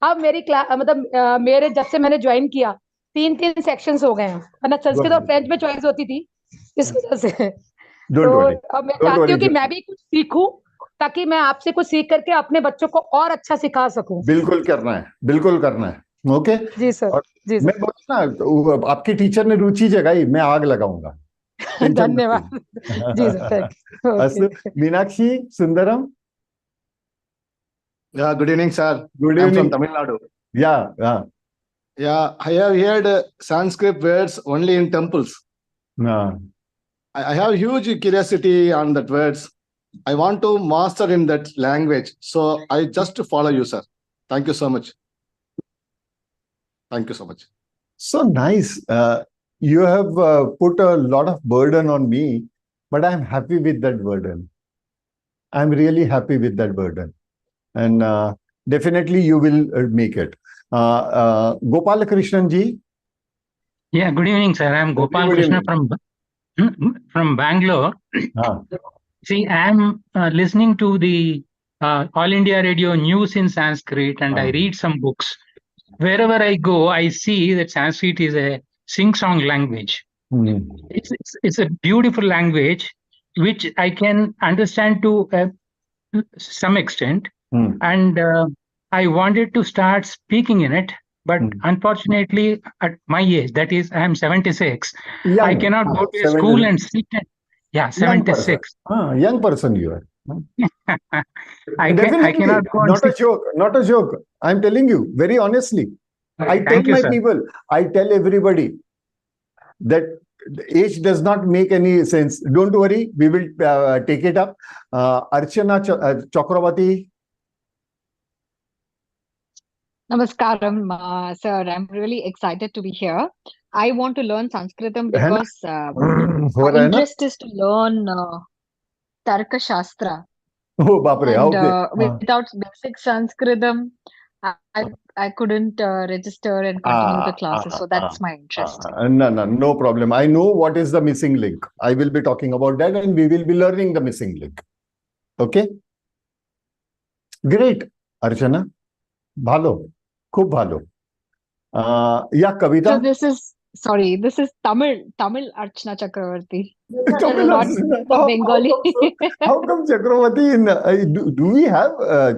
अब मेरी क्लास मतलब मेरे जब से मैंने ज्वाइन किया 3 सेक्शंस हो गए हैं वरना संस्कृत और फ्रेंच में चॉइस होती थी इस वजह से तो अब मैं चाहती हूँ कि मैं भी कुछ सीखूं ताकि मैं आपसे कुछ सीख करके अपने बच्चों को और अच्छा सिखा सकूं बिल्कुल करना है ओके जी सर मैं बोला ना आपकी टीचर ने रुचि जगाई मैं आग लगाऊंगा धन्यवाद जी sir Meenakshi Sundaram Yeah, good evening, sir. Good evening. I'm from Tamil Nadu. Yeah. I have heard Sanskrit words only in temples. No. I have huge curiosity on that words. I want to master in that language. So I just follow you, sir. Thank you so much. Thank you so much. So nice. You have put a lot of burden on me, but I'm happy with that burden. I'm really happy with that burden. And definitely you will make it. Gopal Krishnan ji. Yeah, good evening, sir. I'm Gopal Krishna from Bangalore. See, I'm listening to the All India Radio news in Sanskrit, and I read some books. Wherever I go, I see that Sanskrit is a sing-song language. It's a beautiful language which I can understand to some extent, and I wanted to start speaking in it, but unfortunately, at my age, that is, I am 76, I cannot go to a school and sit. Yeah, 76. Young person you are. I Definitely, cannot go and not a sit. joke, not a joke. I'm telling you very honestly. I tell Thank you, my sir. people, I tell everybody that age does not make any sense. Don't worry, we will take it up. Archana Chakravarti. Namaskaram, sir. I'm really excited to be here. I want to learn Sanskritam है ना? because हो my रहा है ना? interest is to learn Tarka Shastra. Oh, बाप रे, And okay. without basic Sanskritam, I couldn't register and continue the classes. So that's my interest. No problem. I know what is the missing link. I will be talking about that, and we will be learning the missing link. Okay? Great, Archana. Bhalo. Khub bhalo. Yeah, Kavita. So this is Tamil Archana Chakravarti. Tamil Not Archana. Bengali. How come Chakravarti in do we have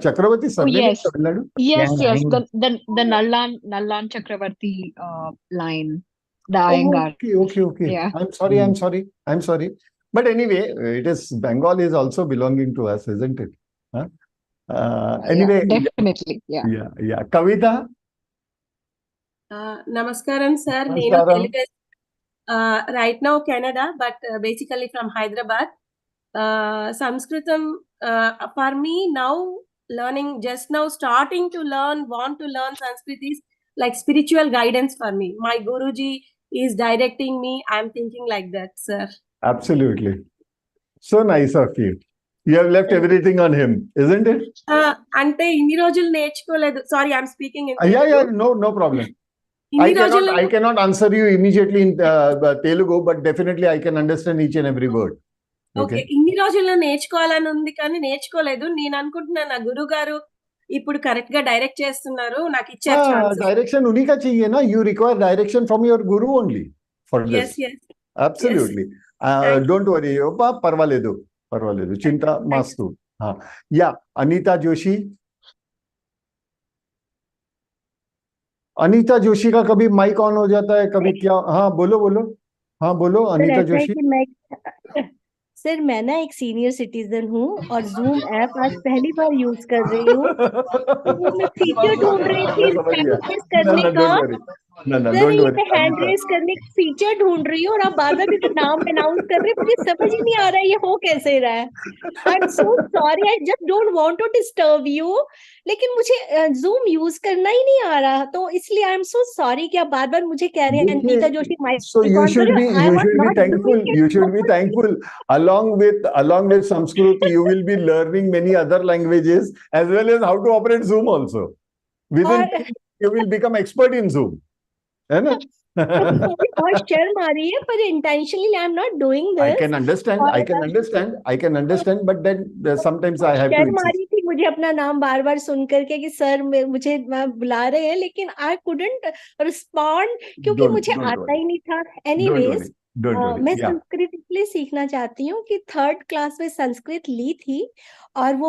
Chakravarti Oh, surname in yes. Tamil Nadu? Yes, Yeah, yes. The Nallan Chakravarti line, the Iyengar. Okay. Yeah. I'm sorry. But anyway, it is Bengal is also belonging to us, isn't it? Huh? Anyway, Yeah, definitely. Yeah. yeah. Kavita. Namaskaram, sir. Nenu Namaskaram. Telugu. Right now Canada, but basically from Hyderabad. Sanskritam for me now learning just now starting to learn, want to learn Sanskrit is like spiritual guidance for me. My Guruji is directing me. I'm thinking like that, sir. Absolutely. So nice of you. You have left everything on him, isn't it? అంటే ఇన్ని రోజులు నేర్చుకోలేదు. Sorry, I'm speaking in Yeah, Telugu. no problem. ఇన్ని రోజులు I cannot answer you immediately in Telugu, but definitely I can understand each and every word. Okay, ఇన్ని రోజుల్లో నేర్చుకోవాలని ఉంది కానీ నేర్చుకోలేదు. నేను అనుకుంటున్నా నా గురువు గారు ఇప్పుడు కరెక్ట్ గా డైరెక్ట్ చేస్తున్నారు, నాకు ఇచ్చారు ఛాన్స్. Direction उन्हीं का चाहिए ना. You require direction from your guru only for this. Yes. Absolutely. Don't worry. Parvaledu. Chinta mastu. Yeah, Anita Joshi. Anita Joshi का कभी माइक ऑन हो जाता है, कभी क्या? हाँ बोलो अनीता जोशी। सर मैं ना एक सीनियर सिटीजन हूँ और जूम ऐप आज पहली बार यूज कर रही हूँ। तो मैं फीचर ढूंढ रही थी हैंड रेज करने का। सर ये हैंड रेज करने का फीचर ढूंढ रही हूँ और आप बार बार मेरा नाम अनाउंस कर रहे हैं, मुझे समझ ही नहीं आ रहा है ये हो कैसे रहा है। I am so sorry, I just don't want to disturb you, लेकिन मुझे जूम यूज करना ही नहीं आ रहा, तो इसलिए आई एम सो सॉरी कि आप बार बार मुझे कह रहे हैं Anita Joshi mic So you should be thankful. You should be thankful. Along with Sanskrit, you will be learning many other languages as well as how to operate Zoom also. Within you will become expert in Zoom. है ना? बहुत शर्म आ रही है, पर intentionally I am not doing this. I can understand, but then sometimes I have to शर्म आ insist. रही थी मुझे अपना नाम बार बार सुन करके कि सर मुझे बुला रहे हैं, लेकिन I couldn't respond क्योंकि मुझे आता ही नहीं था। Anyways, मैं संस्कृत इसलिए सीखना चाहती हूँ कि 3rd क्लास में संस्कृत ली थी और वो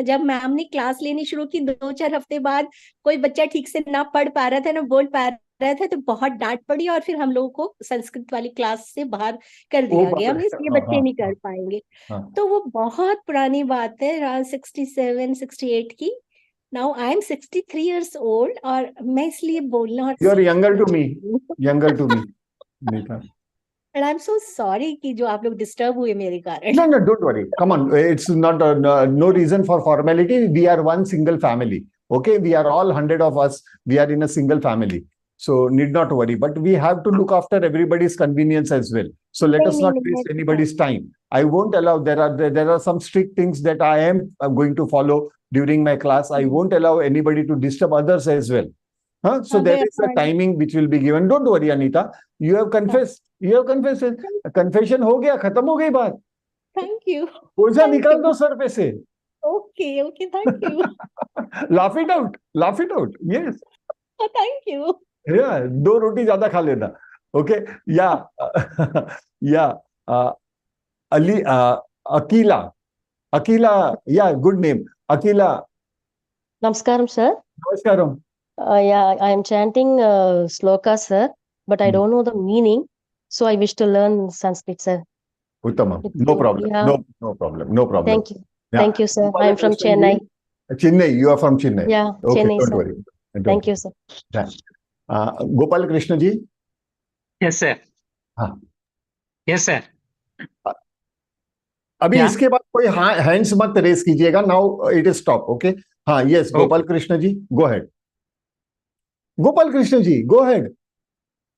जब मैम ने क्लास लेनी शुरू की 2-4 हफ्ते बाद कोई बच्चा ठीक से ना पढ़ पा रहा था ना बोल पा रहा था, तो बहुत डांट पड़ी और फिर हम लोगों को संस्कृत वाली क्लास से बाहर कर दिया गया। हम इसलिए बच्चे नहीं कर पाएंगे। तो वो बहुत पुरानी बात है, अराउंड 67-68 की। Now I am 63 years old और मैं इसलिए बोलना You are younger to me, Nita. And I'm so sorry कि जो आप लोग डिस्टर्ब हुए मेरे कारण। No, don't worry. Come on, it's not no reason for formality. We are one single family. Okay, we are all 100 of us. We are in a single family, so need not worry. But we have to look after everybody's convenience as well. So let us not waste anybody's time. I won't allow. There are some strict things that I am going to follow during my class. I won't allow anybody to disturb others as well. So there is a timing which will be given. Don't worry, Anita. You have confessed. Confession हो गया, खत्म हो गई बात। Thank you. बोझा निकाल दो sir पे से। Okay, okay, thank you. Laugh it out. Laugh it out. Yes. Thank you. Yeah. 2 रोटी ज्यादा खा लेना. Okay. Yeah. Yeah. Ali, Akila. Akila. Yeah, good name. Akila. Namaskaram, sir. Namaskaram. Yeah, I am chanting slokas, sir, but I don't know the meaning. So I wish to learn Sanskrit, sir. Uttamam. No problem. Yeah. No problem. No problem. Thank you. Yeah. Thank you, sir. I am from Chennai. Chennai. You are from Chennai. Yeah, Okay, Chennai, don't sir. worry. Thank you, sir. Yeah. Gopal Krishna ji. Yes, sir. हाँ. Yes, sir. अभी Yeah. इसके बाद कोई hands मत raise कीजिएगा. Now it is stop. Okay. हाँ. Yes. Gopal Krishna ji, go ahead. Gopal Krishna ji, go ahead.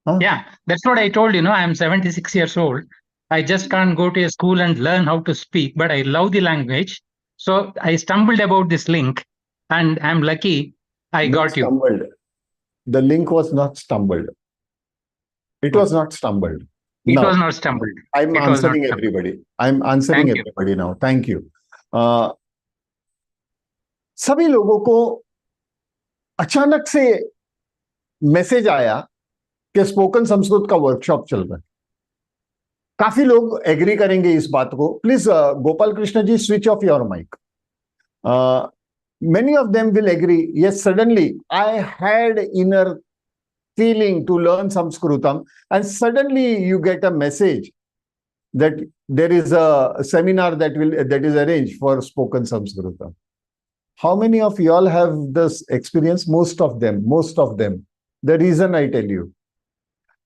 Huh? Yeah, that's what I told you. I'm 76 years old. I just can't go to a school and learn how to speak, but I love the language. So I stumbled about this link, and I'm lucky I got you. Stumbled. The link was not stumbled. It was not stumbled. It Now, was not stumbled. I'm It was not answering stumbled. everybody. I'm answering Thank you. everybody now. Thank you. सभी लोगों को अचानक से message आया कि spoken Sanskrit का workshop चल रहा है. काफी लोग एग्री करेंगे इस बात को. Please Gopal Krishna ji, switch off your mic. Many of them will agree. Yes, suddenly I had inner feeling to learn Sanskritam, and suddenly you get a message that there is a seminar that is arranged for spoken Sanskritam. How many of you all have this experience? Most of them. The reason I tell you,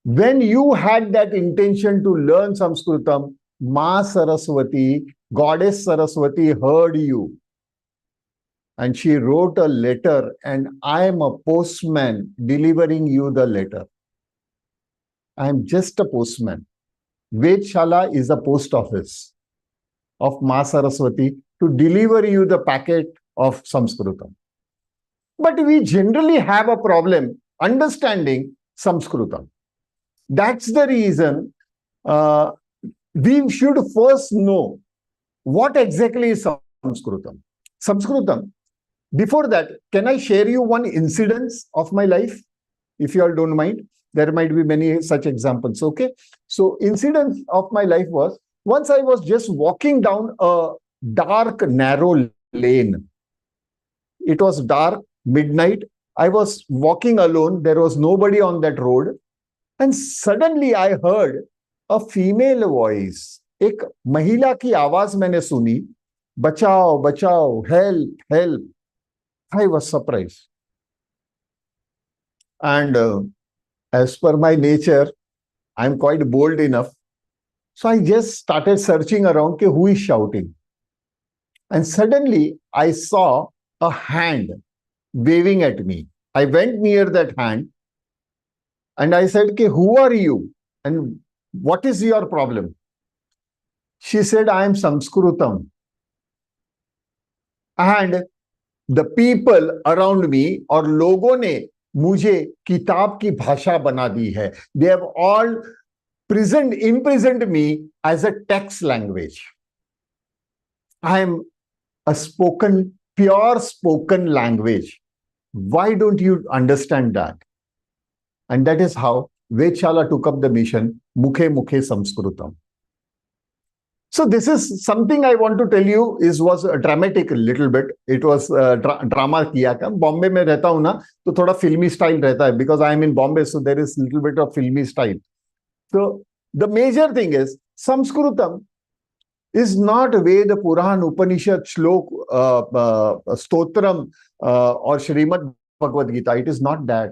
when you had that intention to learn Sanskritam, Ma Saraswati, Goddess Saraswati heard you. And she wrote a letter, and I am a postman delivering you the letter. I am just a postman. Vedshala is a post office of Ma Saraswati to deliver you the packet of Sanskritam. But we generally have a problem understanding Sanskritam. That's the reason we should first know what exactly is Sanskritam. Sanskritam. Before that, can I share you one incidence of my life? If you all don't mind, there might be many such examples. Okay. So incidence of my life was, once I was just walking down a dark, narrow lane. It was dark, midnight. I was walking alone. There was nobody on that road. And suddenly I heard a female voice. एक महिला की आवाज मैंने सुनी. बचाओ, बचाओ, help, help. I was surprised. And as per my nature, I'm quite bold enough. So I just started searching around, who is shouting. And suddenly I saw a hand waving at me. I went near that hand and I said, who are you? And what is your problem? She said, I am Sanskritam. And the people around me or लोगों ने मुझे किताब की भाषा बना दी है. They have all imprisoned me as a text language. I am a pure spoken language. Why don't you understand that? And that is how Vedshala took up the mission, Mukhe Mukhe Sanskritam. So this is something I want to tell you was dramatic a little bit. It was drama किया था. Bombay में रहता हूँ ना, तो थोड़ा filmy style रहता है, because I am in Bombay, so there is little bit of filmy style. So the major thing is Sanskritam is not Veda, Puran, Upanishad, Shlok, Stotram, or Srimad Bhagavad Gita. It is not that.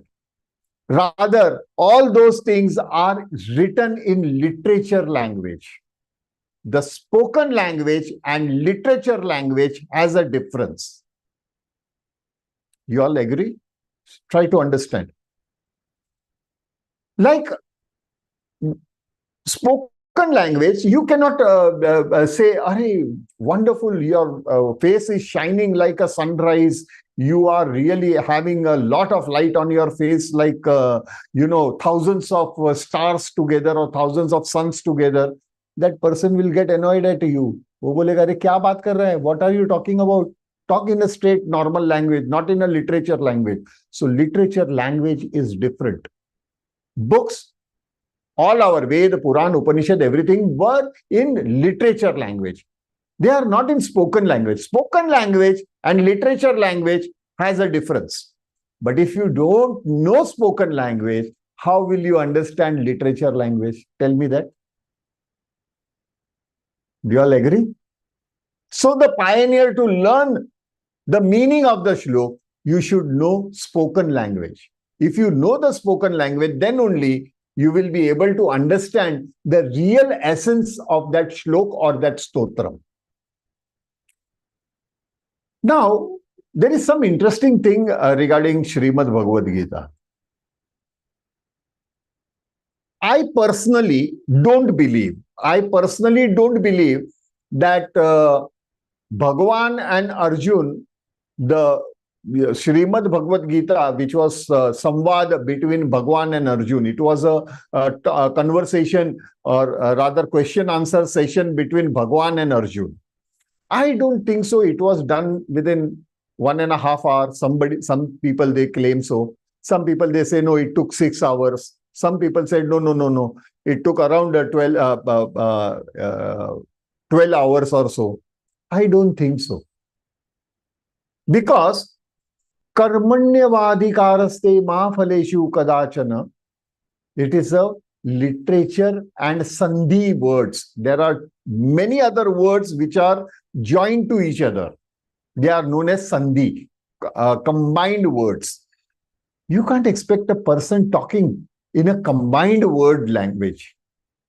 Rather, all those things are written in literature language. The spoken language and literature language has a difference. You all agree? Try to understand. Like spoken language, you cannot say, "Arey, wonderful, your face is shining like a sunrise. You are really having a lot of light on your face, like, thousands of stars together or thousands of suns together." that person will get annoyed at you. वो बोलेगा अरे क्या बात कर रहा है? What are you talking about? Talk in a straight normal language, not in a literature language. So literature language is different. Books, all our Veda, Puran, Upanishad, everything were in literature language. They are not in spoken language. Spoken language and literature language has a difference. But if you don't know spoken language, how will you understand literature language? Tell me that. Do you all agree? So the pioneer, to learn the meaning of the shlok, you should know spoken language. If you know the spoken language, then only you will be able to understand the real essence of that shlok or that stotram. Now, there is some interesting thing regarding Srimad Bhagavad Gita. I personally don't believe that Bhagavan and Arjun, the Srimad Bhagavad Gita, which was samvad between Bhagavan and Arjun, it was a conversation, or rather question-answer session between Bhagavan and Arjun. I don't think so. It was done within 1.5 hours. Some people, they claim so. Some people, they say, no, it took 6 hours. Some people said, no. It took around 12 hours or so. I don't think so. Because karmanyavadhikaraste ma phaleshu kadachana, it is a literature and sandhi words. There are many other words which are joined to each other. They are known as sandhi, combined words. You can't expect a person talking in a combined word language.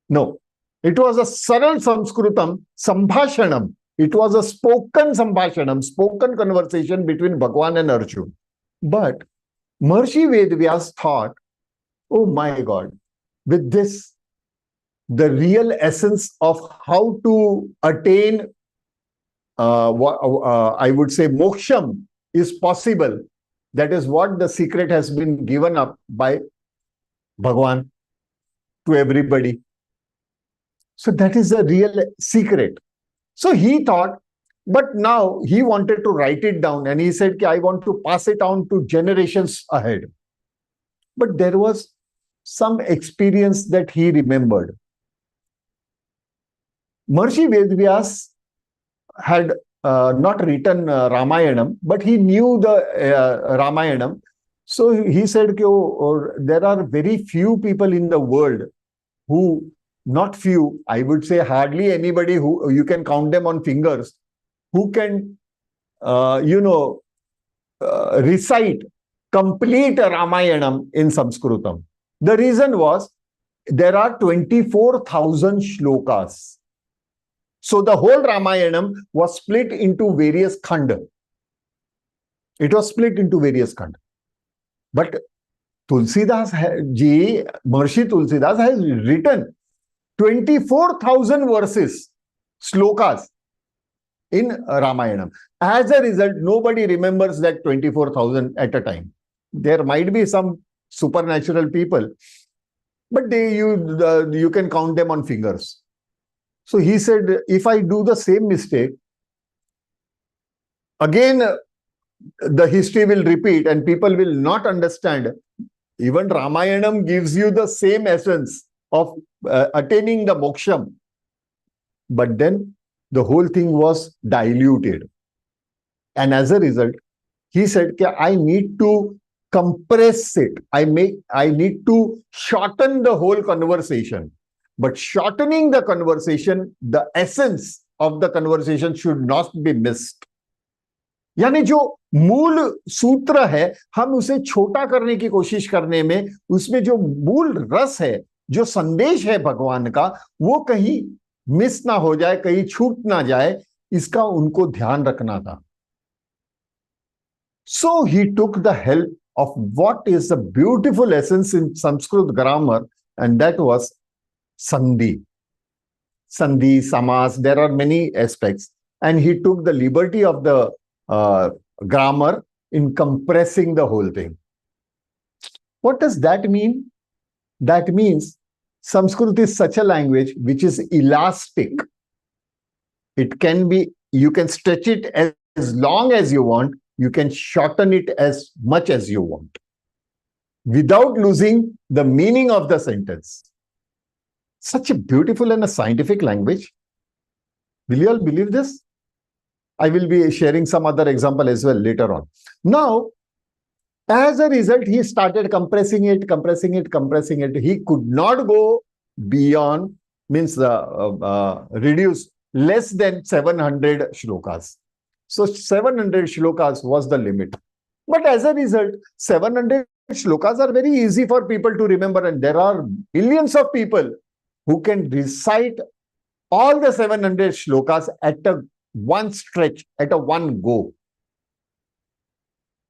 No. It was a saral samskritam, sambhashanam. It was a spoken sambhashanam, spoken conversation between Bhagavan and Arjun. But Maharishi Vedvyas thought, oh my God, with this, the real essence of how to attain, I would say, moksham is possible. That is what the secret has been given up by Bhagavan to everybody. So that is the real secret. So he thought, but now he wanted to write it down, and he said, I want to pass it on to generations ahead. But there was some experience that he remembered. Maharishi Vedvyas had not written Ramayanam, but he knew the Ramayanam. So he said, there are very few people in the world who, not few, I would say hardly anybody who you can count them on fingers, who can, recite complete Ramayanam in Sanskritam. The reason was there are 24,000 shlokas. So the whole Ramayanam was split into various khanda. It was split into various khanda. But Tulsidas ji, Maharishi Tulsidas has written 24,000 verses, slokas in Ramayanam. As a result, nobody remembers that 24,000 at a time. There might be some supernatural people, but you can count them on fingers. So he said, if I do the same mistake, again, the history will repeat and people will not understand. Even Ramayanam gives you the same essence of attaining the moksham. But then the whole thing was diluted. And as a result, he said, I need to compress it. I need to shorten the whole conversation. But shortening the conversation, the essence of the conversation should not be missed. यानी जो मूल सूत्र है, हम उसे छोटा करने की कोशिश करने में, उसमें जो मूल रस है, जो संदेश है भगवान का, वो कहीं मिस ना हो जाए, कहीं छूट ना जाए, इसका उनको ध्यान रखना था. So he took the help of what is the beautiful essence in Sanskrit grammar, and that was Sandhi. Sandhi, Samas, there are many aspects. And he took the liberty of the grammar in compressing the whole thing. What does that mean? That means Sanskrit is such a language which is elastic. It can be, you can stretch it as long as you want, you can shorten it as much as you want, without losing the meaning of the sentence. Such a beautiful and a scientific language. Will you all believe this? I will be sharing some other example as well later on. Now, as a result, he started compressing it. He could not go beyond, means reduce less than 700 shlokas. So 700 shlokas was the limit. But as a result, 700 shlokas are very easy for people to remember, and there are millions of people who can recite all the 700 shlokas at one stretch, at a one go.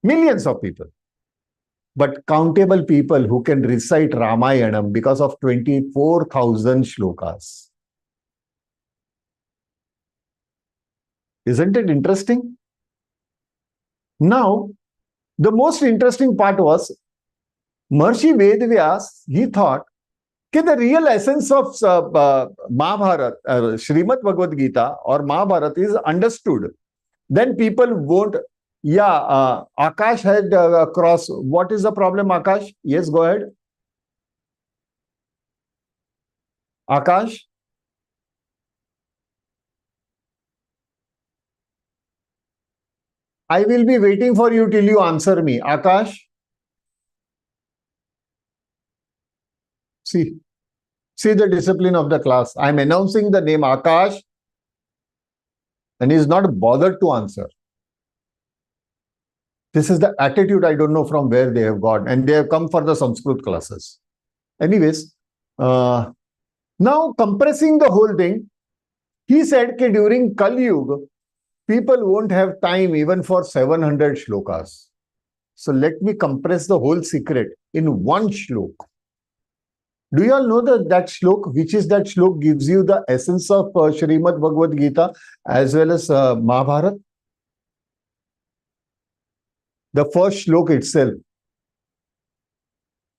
Millions of people. But countable people who can recite Ramayanam because of 24,000 shlokas. Isn't it interesting? Now, the most interesting part was Maharishi Vedyas, he thought that the real essence of Mahabharata, Srimad Bhagavad Gita or Mahabharata is understood. Then people won't. Yeah, Akash had crossed. What is the problem, Akash? Yes, go ahead. Akash? I will be waiting for you till you answer me. Akash? See the discipline of the class. I'm announcing the name Akash and he's not bothered to answer. This is the attitude, I don't know from where they have got, and they have come for the Sanskrit classes. Anyways, now compressing the whole thing, he said that during Kali Yuga, people won't have time even for 700 shlokas. So let me compress the whole secret in one shlok. Do you all know that shlok? Which is that shlok gives you the essence of Srimad Bhagavad Gita as well as Mahabharata? The first shlok itself.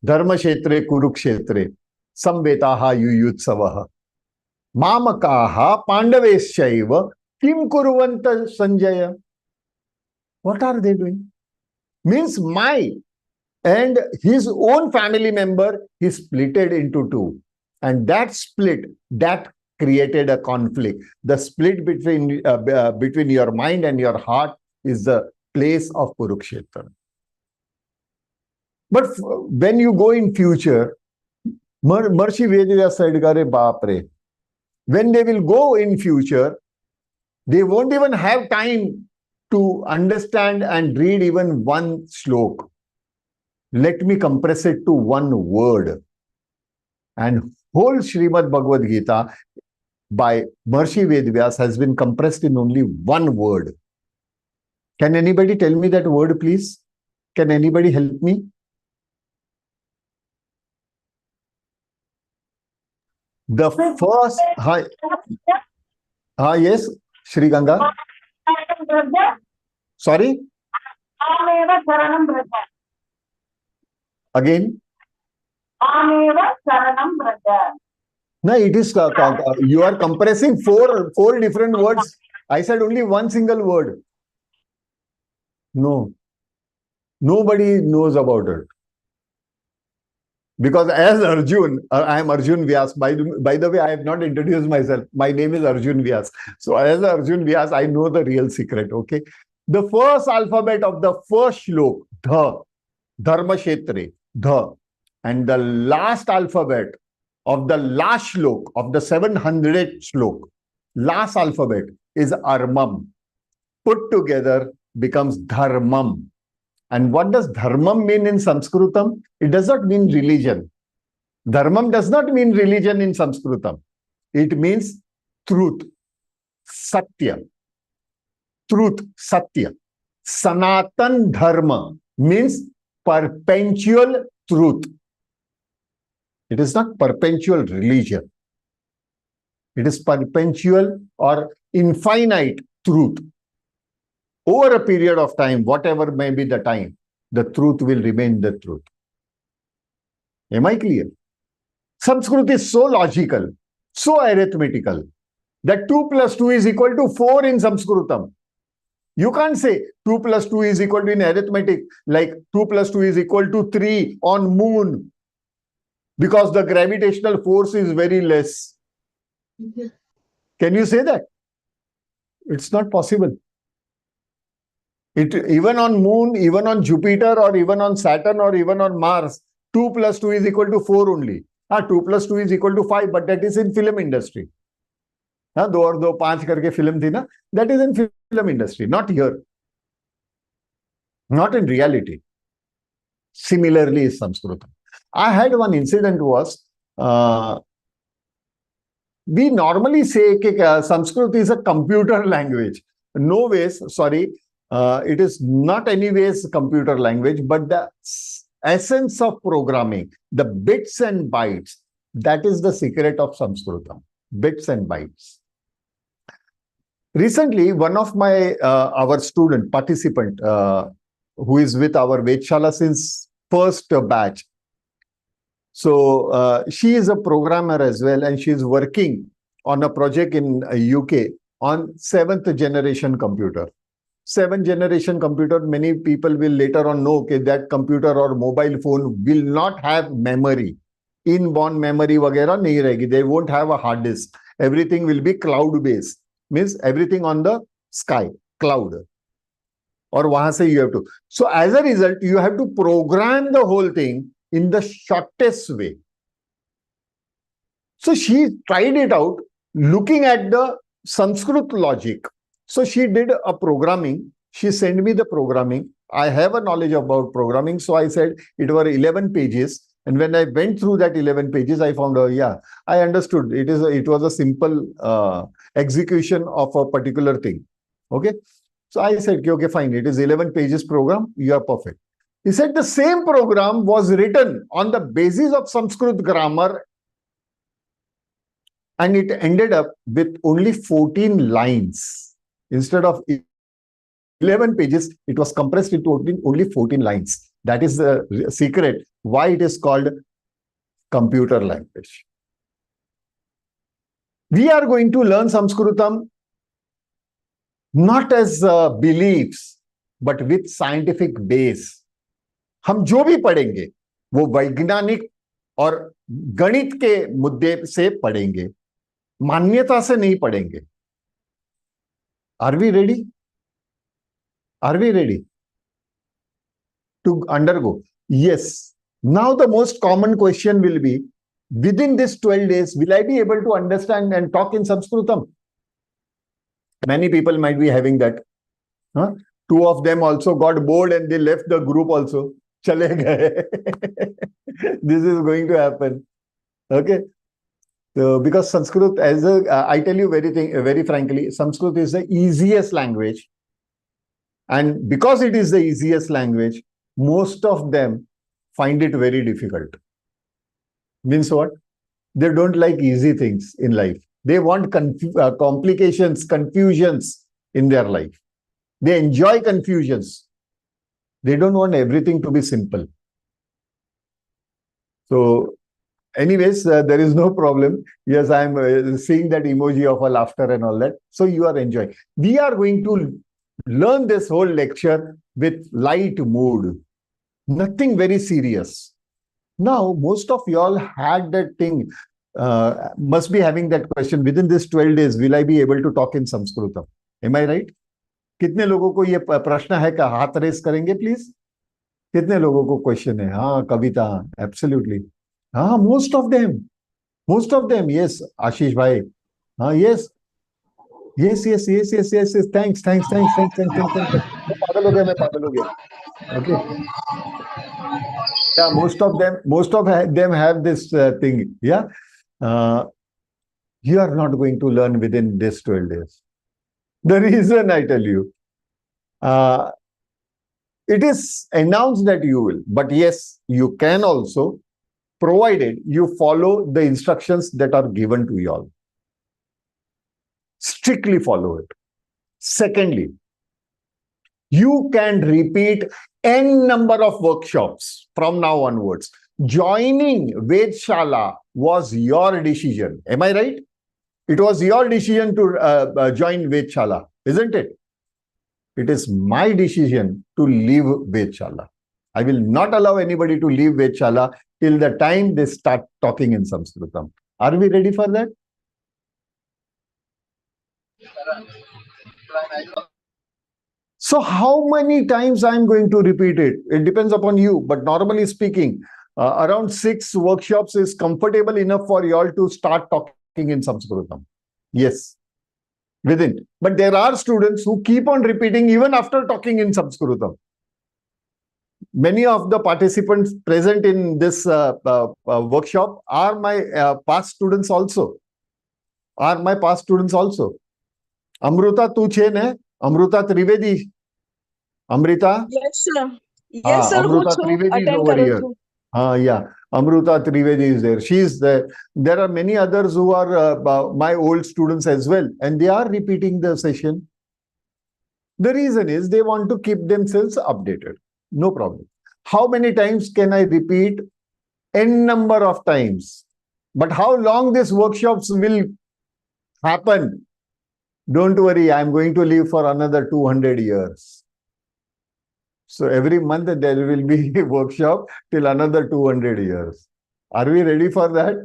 Dharma kshetre kurukshetre samvetaha yuyutsavaha mamakaha pandaveshaiva kim kuruvanta sanjaya. What are they doing? Means my and his own family member, he split it into two. And that split, that created a conflict. The split between your mind and your heart is the place of Kurukshetra. But when you go in future, Maharishi Vedyas said, "Gare baapre." When they will go in future, they won't even have time to understand and read even one shlok. Let me compress it to one word. And whole Srimad Bhagavad Gita by Maharishi Vedyas has been compressed in only one word. Can anybody tell me that word, please? Can anybody help me? The first... yes, Shri Ganga. Sorry? Again? No, it is... you are compressing four different words. I said only one single word. No. Nobody knows about it. Because as Arjun, I am Arjun Vyas. By the way, I have not introduced myself. My name is Arjun Vyas. So as Arjun Vyas, I know the real secret, okay? The first alphabet of the first shlok, dha, dharma kshetre, dha. And the last alphabet of the last shlok, of the 700th shlok, last alphabet is armam. Put together becomes dharmam. And what does dharmam mean in Sanskritam? It does not mean religion. Dharmam does not mean religion in Sanskritam. It means truth, satya. Truth, satya. Sanatan dharma means perpetual truth. It is not perpetual religion. It is perpetual or infinite truth. Over a period of time, whatever may be the time, the truth will remain the truth. Am I clear? Sanskrit is so logical, so arithmetical, that 2 plus 2 is equal to 4 in Sanskritam. You can't say 2 plus 2 is equal to in arithmetic, like 2 plus 2 is equal to 3 on moon, because the gravitational force is very less. Can you say that? It's not possible. Even on moon, even on Jupiter, or even on Saturn, or even on Mars, 2 plus 2 is equal to 4 only. 2 plus 2 is equal to 5, but that is in film industry. 2 और 2 5 करके film थी ना, that is in film industry, not here. Not in reality. Similarly is Sanskrit. I had one incident was, we normally say that Sanskrit is a computer language. No ways, sorry, it is not anyways computer language, but the essence of programming, the bits and bytes, that is the secret of Sanskrit. Bits and bytes. Recently, one of my our student participant who is with our Vedshala since first batch. So she is a programmer as well, and she is working on a project in UK on 7th generation computer. 7th generation computer, many people will later on know that that computer or mobile phone will not have memory. Inborn memory वगैरह नहीं रहेगी. They won't have a hard disk. Everything will be cloud based. Means everything on the sky, cloud. Or वहां से you have to. So as a result, you have to program the whole thing in the shortest way. So she tried it out looking at the Sanskrit logic. So she did a programming. She sent me the programming. I have a knowledge about programming. So I said it were 11 pages. And when I went through that 11 pages, I found, yeah, I understood. It was a simple execution of a particular thing. Okay. So I said, okay, fine. It is 11 pages program. You are perfect. He said the same program was written on the basis of Sanskrit grammar, and it ended up with only 14 lines. Instead of 11 pages, it was compressed into only 14 lines. That is the secret why it is called computer language. We are going to learn Sanskritam not as beliefs, but with scientific base. हम जो भी पढ़ेंगे वो वैज्ञानिक और गणित के मुद्दे से पढ़ेंगे, मान्यता से नहीं पढ़ेंगे. Are we ready? Are we ready to undergo? Yes. Now the most common question will be, within this 12 days, will I be able to understand and talk in Sanskritam? Many people might be having that. Huh? 2 of them also got bored and they left the group also. Chale gaye. This is going to happen. Okay. So because Sanskrit, I tell you very frankly, Sanskrit is the easiest language. And because it is the easiest language, most of them find it very difficult. Means what? They don't like easy things in life. They want complications, confusions in their life. They enjoy confusions. They don't want everything to be simple. So anyways, there is no problem. Yes, I'm seeing that emoji of a laughter and all that. So you are enjoying. We are going to learn this whole lecture with light mood. Nothing very serious. Now, most of y'all had that thing, must be having that question, within this 12 days, will I be able to talk in Sanskrit? Am I right? कितने लोगों को ये प्रश्न है का हाथ race करेंगे please? कितने लोगों को क्वेश्चन है? हाँ, कविता, एब्सोल्युटली. हाँ, मोस्ट ऑफ देम, यस. आशीष भाई, हाँ, यस, थैंक्स. मैं पागल हो गया. Okay. Yeah, most of them have this thing. Yeah. You are not going to learn within this 12 days. The reason I tell you, it is announced that you will, but yes, you can also, provided you follow the instructions that are given to you all. Strictly follow it. Secondly, you can repeat n number of workshops from now onwards. Joining Vedshala was your decision. Am I right? It was your decision to join Vedshala, isn't it? It is my decision to leave Vedshala. I will not allow anybody to leave Vedshala till the time they start talking in Sanskritam. Are we ready for that? So how many times I'm going to repeat it? It depends upon you. But normally speaking, around 6 workshops is comfortable enough for you all to start talking in Sanskritam. Yes, within. But there are students who keep on repeating even after talking in Sanskritam. Many of the participants present in this workshop are my past students also. Amruta, tu chen hai? Amruta Trivedi. Amrita? Yes, sir. Yes, sir. Amruta Trivedi is over here. Yeah, Amruta Trivedi is there. She is there. There are many others who are my old students as well, and they are repeating the session. The reason is they want to keep themselves updated. No problem. How many times can I repeat? N number of times. But how long these workshops will happen? Don't worry, I'm going to live for another 200 years. So every month there will be a workshop till another 200 years. Are we ready for that?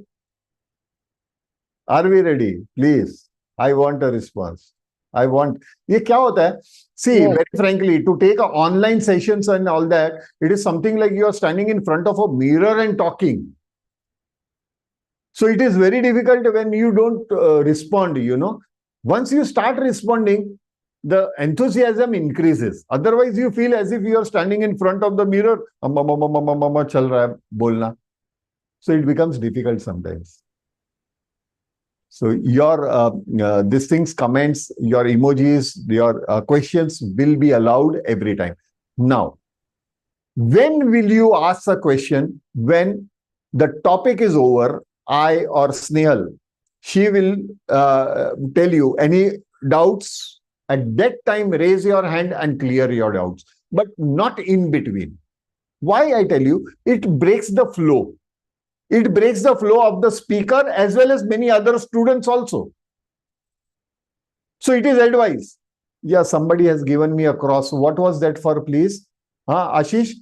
Are we ready? Please. I want a response. I want. ये क्या होता है? See, very frankly, to take online sessions and all that, it is something like you are standing in front of a mirror and talking. So it is very difficult when you don't respond, you know. Once you start responding, the enthusiasm increases. Otherwise, you feel as if you are standing in front of the mirror. Chal raha hai, bolna. So it becomes difficult sometimes. So your these things, comments, your emojis, your questions will be allowed every time. Now, when will you ask a question? When the topic is over, I or Snehal, she will tell you any doubts. At that time, raise your hand and clear your doubts, but not in between. Why I tell you? It breaks the flow. It breaks the flow of the speaker as well as many other students also. So it is advice. Yeah, somebody has given me a cross. What was that for, please? Ashish?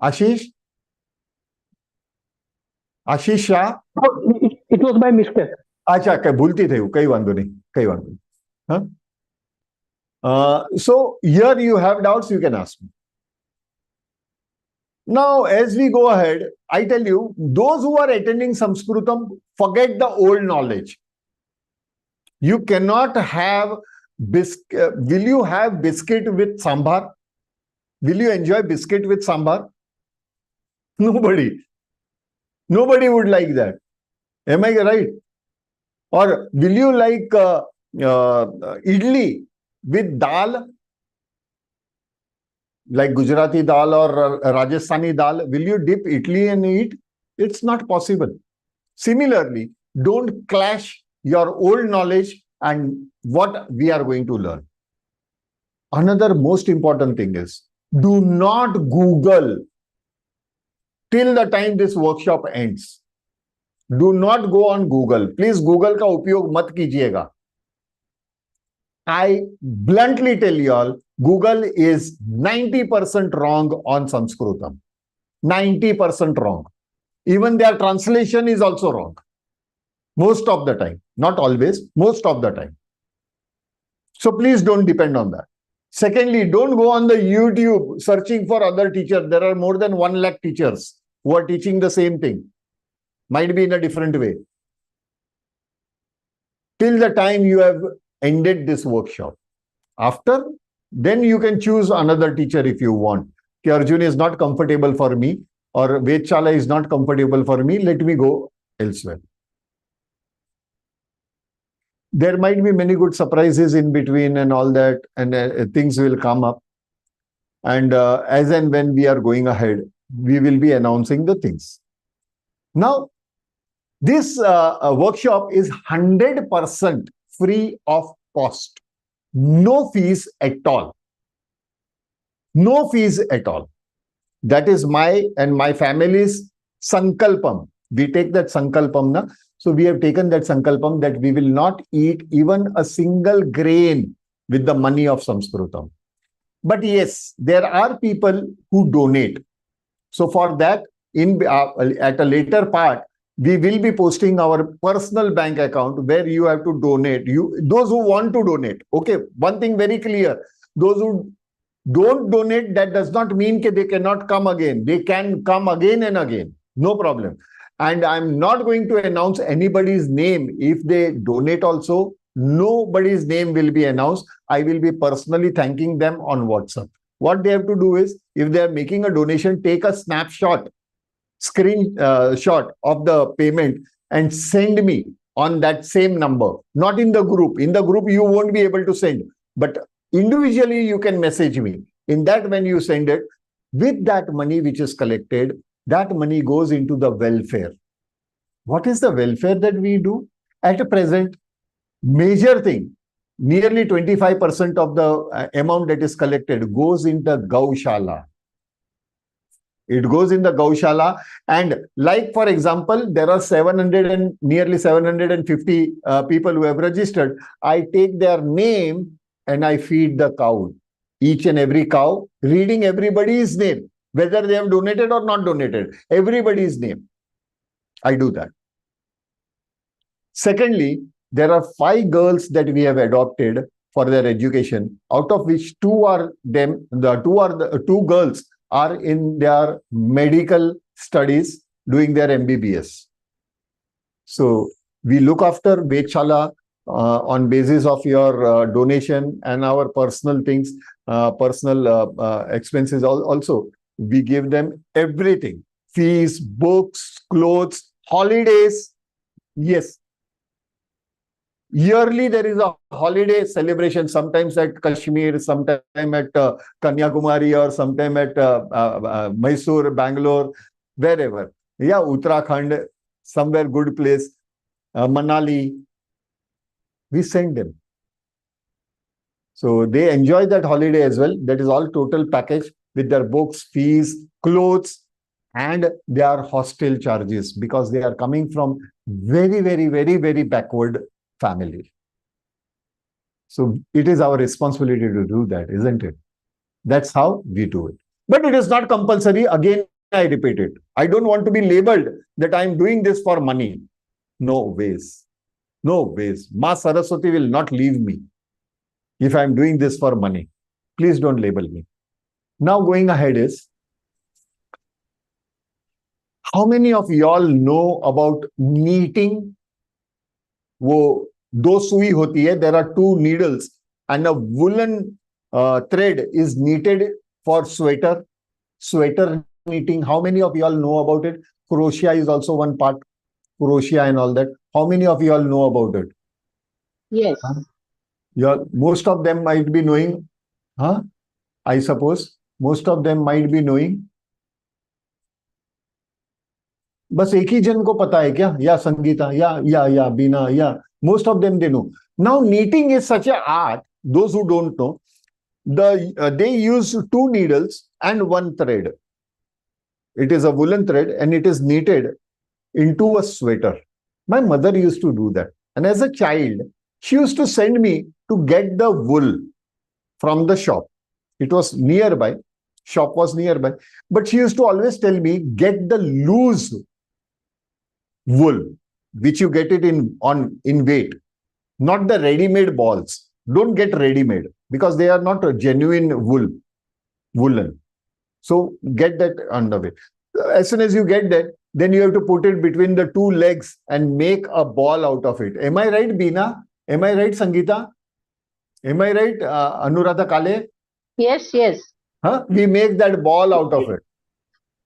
Ashish? Ashish Shah? It was by mistake. अच्छा, भूलती थे, कई वांदो नहीं. So here you have doubts, you can ask me. Now, as we go ahead, I tell you, those who are attending Sanskritam, forget the old knowledge. You cannot have will you have biscuit with sambar? Will you enjoy biscuit with sambar? Nobody. Nobody would like that. Am I right? Or will you like idli with dal? Like Gujarati dal or Rajasthani dal, will you dip idli and eat? It's not possible. Similarly, don't clash your old knowledge and what we are going to learn. Another most important thing is, do not Google till the time this workshop ends. Do not go on Google. Please Google का उपयोग मत कीजिएगा. I bluntly tell you all, Google is 90% wrong on Sanskritam. 90% wrong. Even their translation is also wrong. Most of the time. Not always, most of the time. So please don't depend on that. Secondly, don't go on the YouTube searching for other teachers. There are more than 1 lakh teachers who are teaching the same thing. Might be in a different way. Till the time you have ended this workshop. After, then you can choose another teacher if you want. Ki Arjun is not comfortable for me, or Vedshala is not comfortable for me, let me go elsewhere. There might be many good surprises in between and all that, and things will come up. And as and when we are going ahead, we will be announcing the things. Now, this workshop is 100% free of cost. No fees at all. No fees at all. That is my and my family's sankalpam. We take that sankalpam na. So we have taken that sankalpam that we will not eat even a single grain with the money of Sanskritam. But yes, there are people who donate. So for that, at a later part, we will be posting our personal bank account where you have to donate. Those who want to donate. Okay, one thing very clear. Those who don't donate, that does not mean that they cannot come again. They can come again and again. No problem. And I'm not going to announce anybody's name. If they donate also, nobody's name will be announced. I will be personally thanking them on WhatsApp. What they have to do is, if they are making a donation, take a snapshot, screenshot of the payment and send me on that same number. Not in the group. In the group, you won't be able to send. But individually, you can message me. In that, when you send it, with that money which is collected, that money goes into the welfare. What is the welfare that we do? At present, major thing, nearly 25% of the amount that is collected goes into Gaushala. It goes in the Gaushala. And like, for example, there are nearly 750 people who have registered. I take their name and I feed the cow. Each and every cow, reading everybody's name, whether they have donated or not donated, everybody's name. I do that. Secondly, there are 5 girls that we have adopted for their education, out of which 2 girls are in their medical studies doing their MBBS. So we look after Vedshala on basis of your donation and our personal things, personal expenses also. We give them everything: fees, books, clothes, holidays. Yes. Yearly, there is a holiday celebration, sometimes at Kashmir, sometime at Kanyakumari, or sometime at Mysore, Bangalore, wherever. Yeah, Uttarakhand, somewhere good place, Manali. We send them. So they enjoy that holiday as well. That is all total package with their books, fees, clothes, and their hostel charges, because they are coming from very, very, very, very backward family. So it is our responsibility to do that, isn't it? That's how we do it. But it is not compulsory. Again, I repeat it. I don't want to be labeled that I'm doing this for money. No ways. No ways. Ma Saraswati will not leave me if I'm doing this for money. Please don't label me. Now going ahead is, how many of y'all know about knitting? वो 2 सुई होती है, there are 2 needles and a woolen thread is knitted for sweater knitting. How many of y'all know about it? Crochet is also one part, crochet and all that. How many of y'all know about it? Yes. Most of them might be knowing, I suppose most of them might be knowing. बस एक ही जन को पता है क्या? या संगीता, या बीना, या most of them they know. Now knitting is such an art. Those who don't know, they use 2 needles and 1 thread. It is a woolen thread and it is knitted into a sweater. My mother used to do that, and as a child, she used to send me to get the wool from the shop. It was nearby. Shop was nearby, but she used to always tell me, get the loose wool, which you get it in weight, not the ready-made balls. Don't get ready-made because they are not a genuine woolen. So get that underway. As soon as you get that, then you have to put it between the 2 legs and make a ball out of it. Am I right, Beena? Am I right, Sangeeta? Am I right, Anuradha Kale? Yes, yes. We make that ball out of it.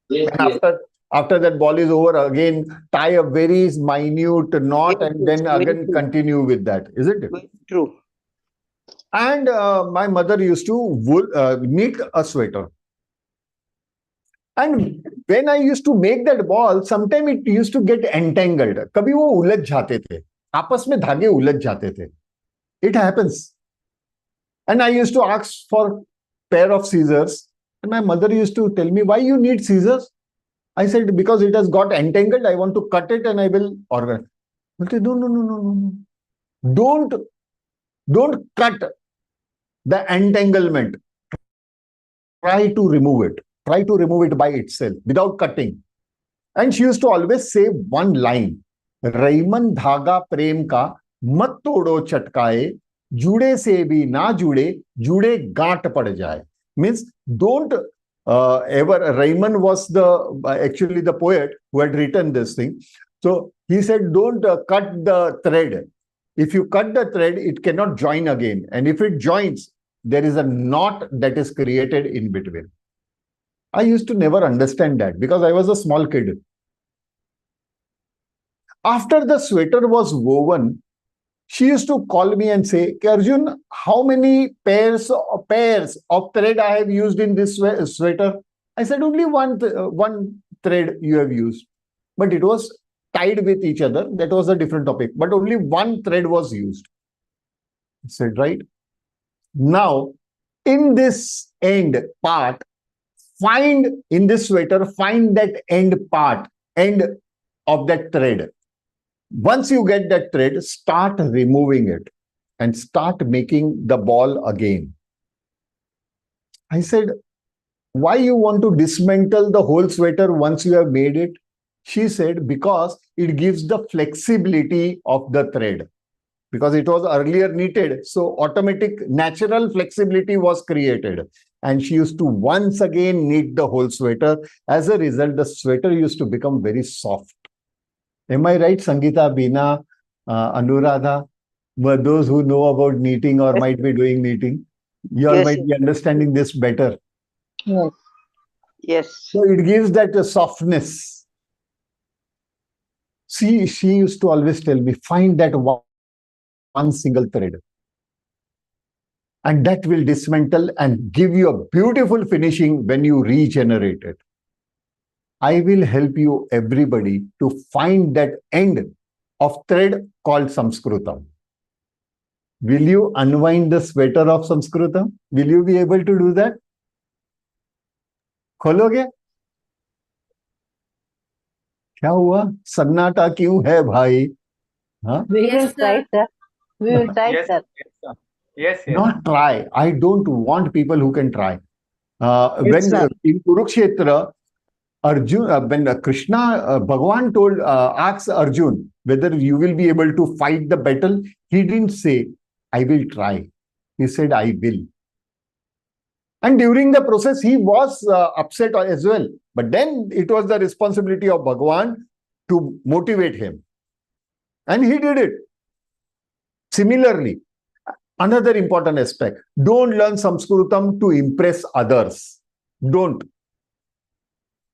Yes, and after that ball is over, again tie a very minute knot and then again continue with that, isn't it? True. And my mother used to knit a sweater. And when I used to make that ball, sometimes it used to get entangled. कभी वो उलझ जाते थे, आपस में धागे उलझ जाते थे. It happens. And I used to ask for pair of scissors. And my mother used to tell me, why you need scissors? I said, because it has got entangled, I want to cut it and I will organize. No. Don't cut the entanglement. Try to remove it. Try to remove it by itself without cutting. And she used to always say one line, रईमन धागा प्रेम का मत तोड़ो चटकाए, जुड़े से भी ना जुड़े, जुड़े गांठ पड़ जाए. Means don't ever, Rayman was actually the poet who had written this thing. So he said, don't cut the thread. If you cut the thread, it cannot join again. And if it joins, there is a knot that is created in between. I used to never understand that because I was a small kid. After the sweater was woven, she used to call me and say, Arjun, how many pairs of thread I have used in this sweater? I said, only one thread you have used. But it was tied with each other. That was a different topic. But only one thread was used. I said, right? Now, in this end part, find in this sweater, find that end part, end of that thread. Once you get that thread, start removing it and start making the ball again. I said, why you want to dismantle the whole sweater once you have made it? She said, because it gives the flexibility of the thread. Because it was earlier knitted, so automatic natural flexibility was created. And she used to once again knit the whole sweater. As a result, the sweater used to become very soft. Am I right, Sangeeta, Beena, Anuradha? But those who know about knitting or might be doing knitting, you all might be understanding this better. Yes. Yes. So it gives that softness. See, she used to always tell me, find that one single thread. And that will dismantle and give you a beautiful finishing when you regenerate it. I will help you, everybody, to find that end of thread called samskritam. Will you unwind the sweater of samskritam? Will you be able to do that? खोलोगे? क्या हुआ? सन्नाटा क्यों है भाई? हाँ? We will try, sir. We will try, sir. Yes. Not try. I don't want people who can try. When sir. in Kurukshetra, Arjun, when Krishna, Bhagavan asked Arjun whether you will be able to fight the battle, he didn't say, I will try. He said, I will. And during the process, he was upset as well. But then it was the responsibility of Bhagavan to motivate him. And he did it. Similarly, another important aspect, don't learn Sanskritam to impress others. Don't.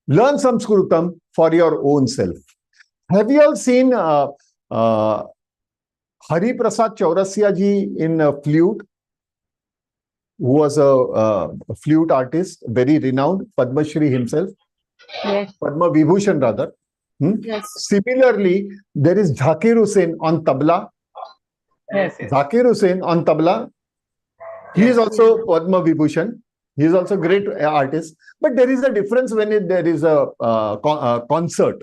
Learn Sanskritam for your own self. Have you all seen Hari Prasad Chaurasia ji in flute, who was a flute artist, very renowned, Padma Shri himself? Yes. Padma Vibhushan rather. Yes. Similarly, there is Zakir Hussain on tabla. Yes. Zakir Hussain on tabla. He is also Padma Vibhushan. He is also a great artist. But there is a difference when there is a concert.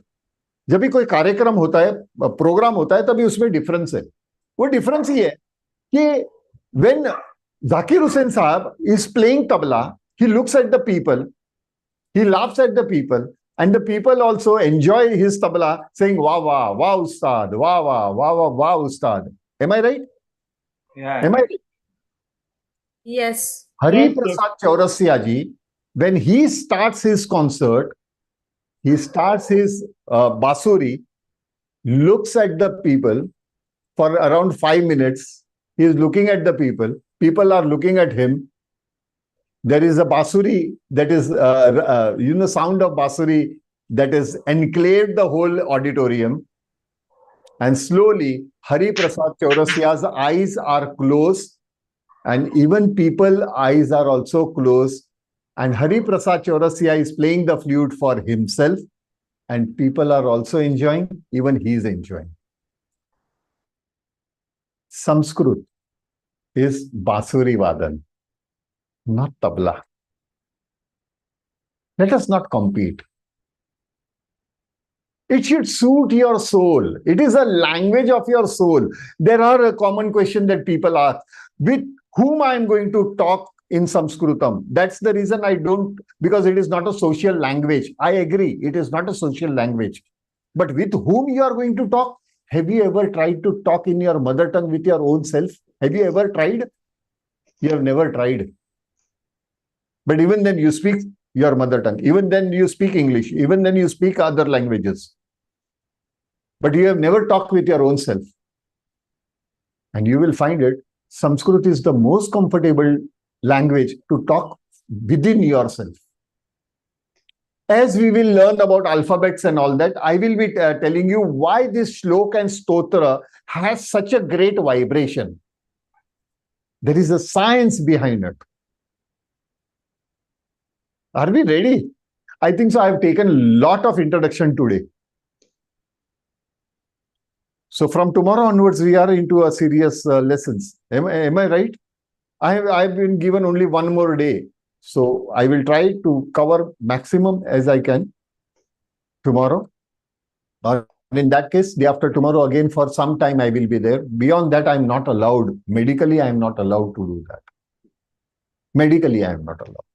जब भी कोई कार्यक्रम होता है, programme होता है, तभी उसमें डिफरेंस है. वो डिफरेंस ये है कि when Zakir Hussain Sahab is playing tabla, he looks at the people, he laughs at the people, and the people also enjoy his tabla, saying, wow, wow, wow, Ustad, wow, wow, wow, wow, wow, Ustad. Am I right? Yeah. Am I right? Yes. Hari Prasad Chaurasia ji, when he starts his concert, he starts his basuri, looks at the people for around 5 minutes. He is looking at the people. People are looking at him. There is a basuri that is, sound of basuri that is enclaved the whole auditorium. And slowly, Hari Prasad Chaurasia's eyes are closed. And even people's eyes are also closed. And Hari Prasad Chaurasia is playing the flute for himself. And people are also enjoying. Even he is enjoying. Sanskrit is Basuri Vadan, not tabla. Let us not compete. It should suit your soul. It is a language of your soul. There are a common question that people ask, with whom I am going to talk in Sanskritam. That's the reason I don't, because it is not a social language. I agree, it is not a social language. But with whom you are going to talk? Have you ever tried to talk in your mother tongue with your own self? Have you ever tried? You have never tried. But even then you speak your mother tongue. Even then you speak English. Even then you speak other languages. But you have never talked with your own self. And you will find it, Sanskrit is the most comfortable language to talk within yourself. As we will learn about alphabets and all that, I will be telling you why this shlok and stotra has such a great vibration. There is a science behind it. Are we ready? I think so. I have taken a lot of introduction today. So from tomorrow onwards, we are into a serious lessons. Am I right? I've been given only one more day. So I will try to cover maximum as I can tomorrow. Or in that case, day after tomorrow, again for some time I will be there. Beyond that, I'm not allowed. Medically, I'm not allowed to do that. Medically, I'm not allowed.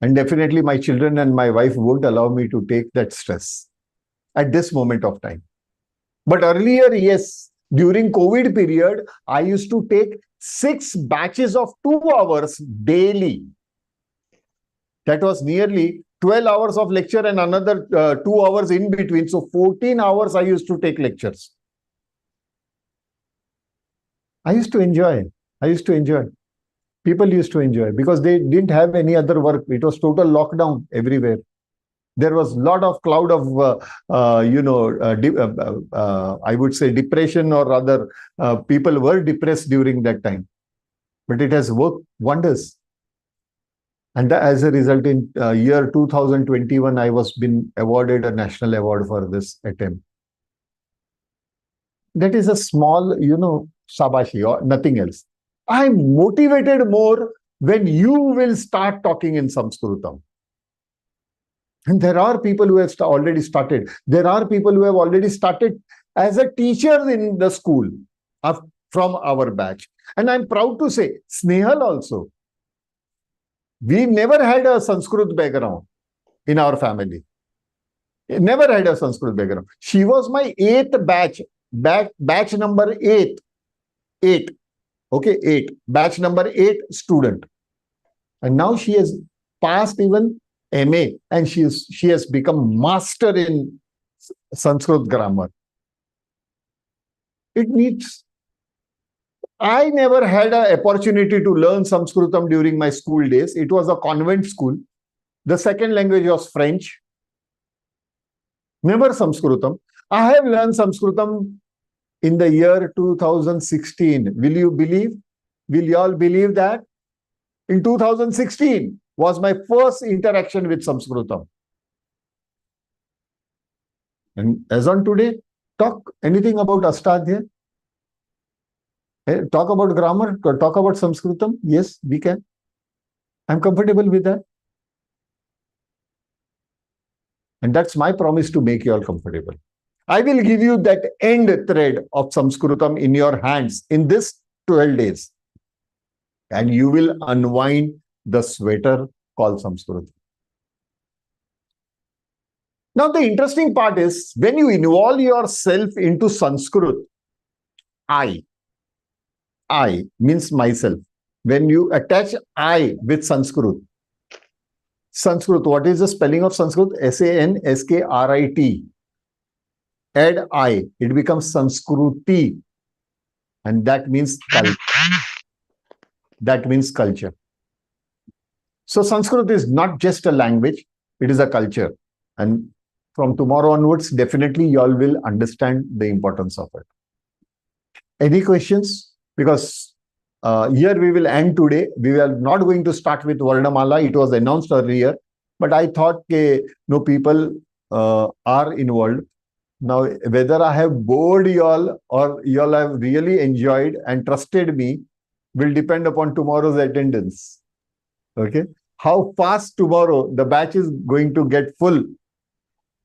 And definitely my children and my wife won't allow me to take that stress at this moment of time. But earlier, yes, during COVID period, I used to take 6 batches of 2 hours daily. That was nearly 12 hours of lecture and another 2 hours in between. So 14 hours I used to take lectures. I used to enjoy. People used to enjoy because they didn't have any other work. It was total lockdown everywhere. There was a lot of cloud of, I would say depression, or rather people were depressed during that time. But it has worked wonders. And as a result, in year 2021, I was been awarded a national award for this attempt. That is a small, shabashi or nothing else. I'm motivated more when you will start talking in Sanskritam. And there are people who have already started. There are people who have already started as a teacher in the school from our batch. And I'm proud to say, Snehal also. We never had a Sanskrit background in our family. Never had a Sanskrit background. She was my 8th batch. Batch number 8. 8. Okay, 8. Batch number 8 student. And now she has passed even MA, and she has become master in Sanskrit grammar. It needs. I never had an opportunity to learn Sanskritam during my school days. It was a convent school. The second language was French. Never Sanskritam. I have learned Sanskritam in the year 2016. Will you believe? Will you all believe that? In 2016 was my first interaction with Sanskritam. And as on today, talk anything about Astadhya? Talk about grammar, talk about Sanskritam. Yes, we can. I'm comfortable with that. And that's my promise to make you all comfortable. I will give you that end thread of Sanskritam in your hands in this 12 days. And you will unwind the sweater called Sanskrit. Now, the interesting part is when you involve yourself into Sanskrit, I means myself. When you attach I with Sanskrit, what is the spelling of Sanskrit? Sanskrit. Add I, it becomes Sanskriti. And that means culture. That means culture. So Sanskrit is not just a language, it is a culture. And from tomorrow onwards, definitely you all will understand the importance of it. Any questions? Because here we will end today. We are not going to start with Varnamala. It was announced earlier. But I thought people are involved. Now, whether I have bored you all or you all have really enjoyed and trusted me will depend upon tomorrow's attendance. Okay? How fast tomorrow the batch is going to get full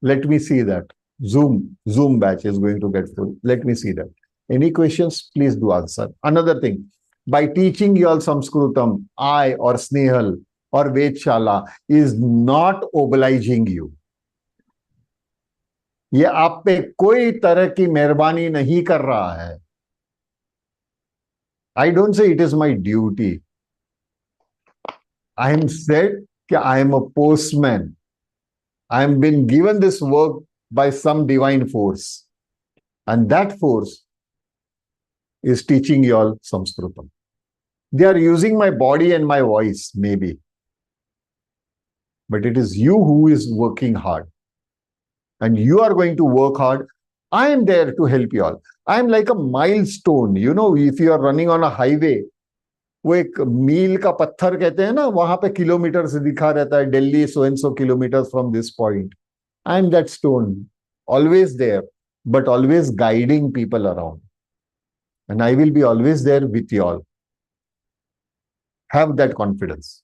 Let me see that. Zoom batch is going to get full. Let me see that. Any questions? Please do answer. Another thing, by teaching you all Sanskritam, I or Snehal or Vedshala is not obliging you. ये आप पे कोई तरह की मेहरबानी नहीं कर रहा है. I don't say it is my duty. I am said that I am a postman. I am been given this work by some divine force. And that force is teaching you all Sanskritam. They are using my body and my voice, maybe. But it is you who is working hard. And you are going to work hard. I am there to help you all. I am like a milestone. You know, if you are running on a highway, वो एक मील का पत्थर कहते हैं ना, वहां पे kilometre से दिखा रहता है, Delhi so and so kilometers from this point. I am that stone, always there, but always guiding people around. And I will be always there with you all. Have that confidence.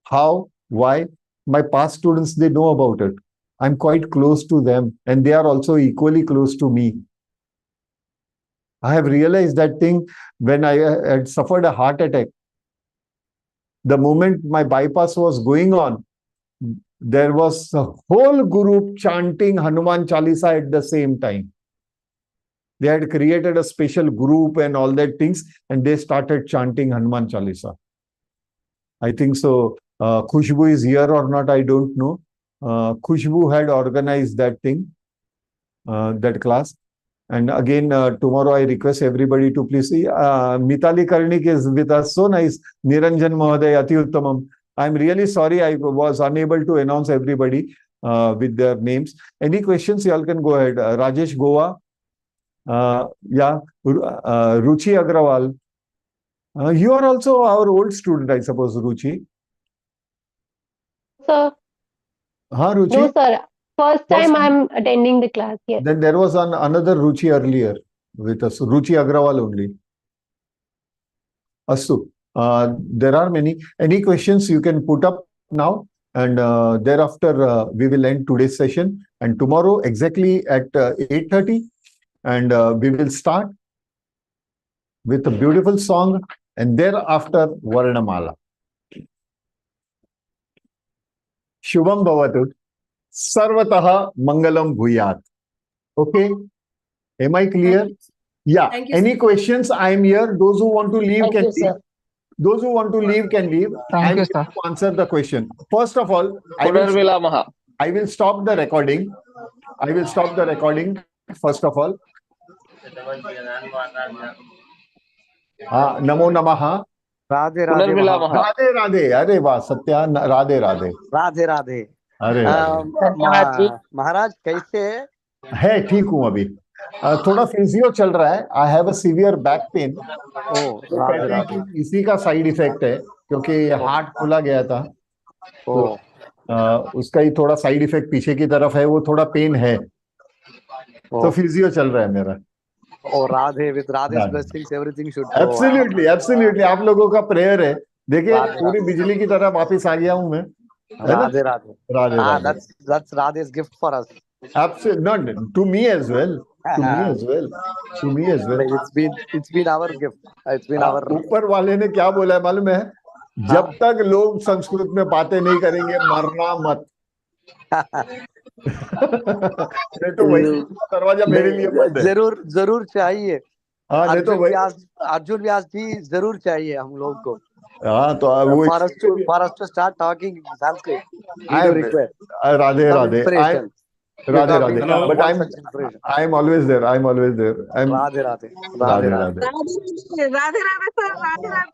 How? Why? My past students, they know about it. I'm quite close to them, and they are also equally close to me. I have realized that thing when I had suffered a heart attack. The moment my bypass was going on, there was a whole group chanting Hanuman Chalisa at the same time. They had created a special group and all that things, and they started chanting Hanuman Chalisa. I think so. Khushbu is here or not, I don't know. Khushbu had organized that thing, that class. And again, tomorrow I request everybody to please see. Mitali Karnik is with us. So nice. Niranjan Mahoday, Ati Uttamam. I'm really sorry I was unable to announce everybody with their names. Any questions? You all can go ahead. Rajesh Goa. Yeah. Ruchi Agrawal. You are also our old student, I suppose, Ruchi. Sir. Ruchi? No, sir. First time I'm attending the class. Yes. Then there was another Ruchi earlier with us. Ruchi Agrawal only. Astu. There are many. Any questions you can put up now, and thereafter we will end today's session. And tomorrow exactly at 8:30, and we will start with a beautiful song, and thereafter Varnamala. Shubham Bhavatu. Sarvataha Mangalam Bhuyat. Okay? Am I clear? Yeah. Any questions? I am here. Those who want to leave can leave. Those who want to leave can leave. I will answer the question. First of all, I will stop the recording. I will stop the recording. First of all. Namo Namaha. Radhe Radhe. Radhe Radhe. Arey वाह Satya Radhe Radhe. Radhe Radhe. अरे महाराज कैसे है? ठीक हूँ अभी. थोड़ा physio चल रहा है. I have a severe back pain. कहते हैं कि इसी का साइड इफेक्ट है, क्योंकि हार्ट खुला गया था. तो उसका ही थोड़ा साइड इफेक्ट पीछे की तरफ है, वो थोड़ा पेन है. तो फिजियो चल रहा है मेरा. राधे विद राधे's blessings everything should go. Absolutely absolutely. आप लोगों का प्रेयर है. देखिए पूरी बिजली की तरह वापस आ गया हूँ मैं. Radhe Radhe. Radhe Radhe. That's Radhe's gift for us. Absolutely. Not to me as well. To me as well. To me as well. It's been our gift. It's been our. ऊपर वाले ने क्या बोला है मालूम है? जब तक लोग संस्कृत में बातें नहीं करेंगे, मरना मत. नहीं तो वही दरवाजा मेरे लिए बंद है. जरूर चाहिए. नहीं तो वही अर्जुन व्यास जी जरूर चाहिए हम लोग को. तो वो for us to start talking Sanskrit. Radhe Radhe. Radhe Radhe. But I am always there. I am always there. Radhe Radhe. Radhe Radhe. Radhe Radhe sir. Radhe Radhe.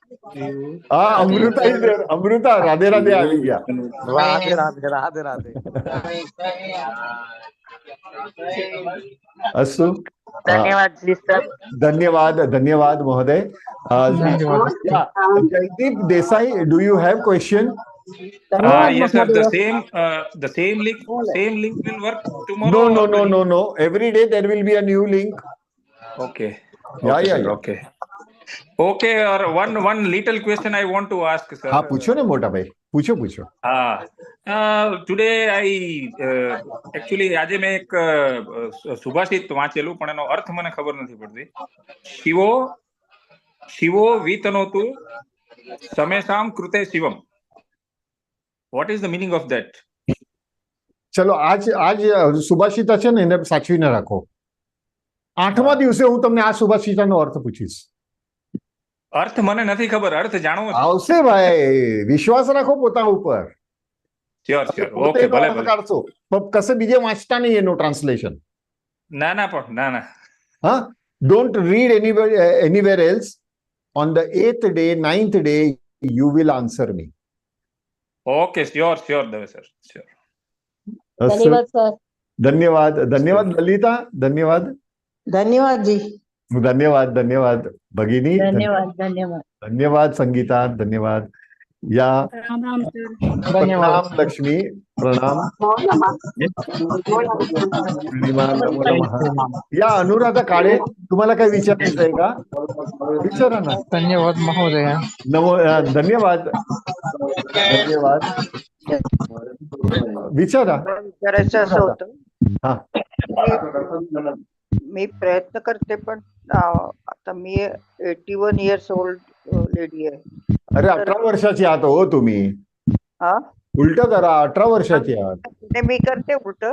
Amruta is there. Amruta. Radhe Radhe आ गया. Radhe Radhe. Radhe Radhe. अस्तु. धन्यवाद जी sir. धन्यवाद महोदय. Jaideep Desai, do you have question? Yes sir. The same link will work tomorrow. No. Every day there will be a new link. Okay. Yeah. Okay. Okay, or one little question I want to ask, sir. हाँ पूछो ना मोटा भाई, पूछो पूछो. Today I actually આજે મેં એક સુભાષિત વાંચેલું પણ એનો અર્થ મને ખબર નથી પડતી. શિવો શિવો વિતનોતુ સમેષામ કૃતે Shivam. What is the meaning of that? ચલો આજ સુભાષિતા છે ને એને સાચવીને રાખો. 8મા દિવસે હું તમને આ સુભાષિતાનો અર્થ પૂછીશ. અર્થ મને નથી ખબર, અર્થ જાણવો છે. આવશે ભાઈ, વિશ્વાસ રાખો પોતા ઉપર. Sure sure. ઓકે, ભલે ભલે. કાઢશો પણ કશે બીજે વાંચતા નહીં એનું ટ્રાન્સલેશન. ના ના પણ ના ના. હા, don't read anywhere else. On the 8th day, 9th day, you will answer me. Okay, sure sure Dave sir, sure. ધન્યવાદ સર. ધન્યવાદ ધન્યવાદ લલિતા, ધન્યવાદ. धन्यवाद जी. धन्यवाद धन्यवाद भगिनी. धन्यवाद धन्यवाद. धन्यवाद संगीता, धन्यवाद. या प्रणाम सर. प्रणाम लक्ष्मी, प्रणाम. या अनुराधा काळे, तुम्हाला काय विचारायचं आहे का? विचारा ना. धन्यवाद महोदय. धन्यवाद धन्यवाद. विचारा. विचारायचं असं होतं. हा, मी प्रयत्न करते पण आता मी 81 इयर्स ओल्ड लेडी आहे. अरे 18 वर्षाची आहात हो तुम्ही. हा, उलट करा, 18 वर्षाची आहात. ते मी करते उलट.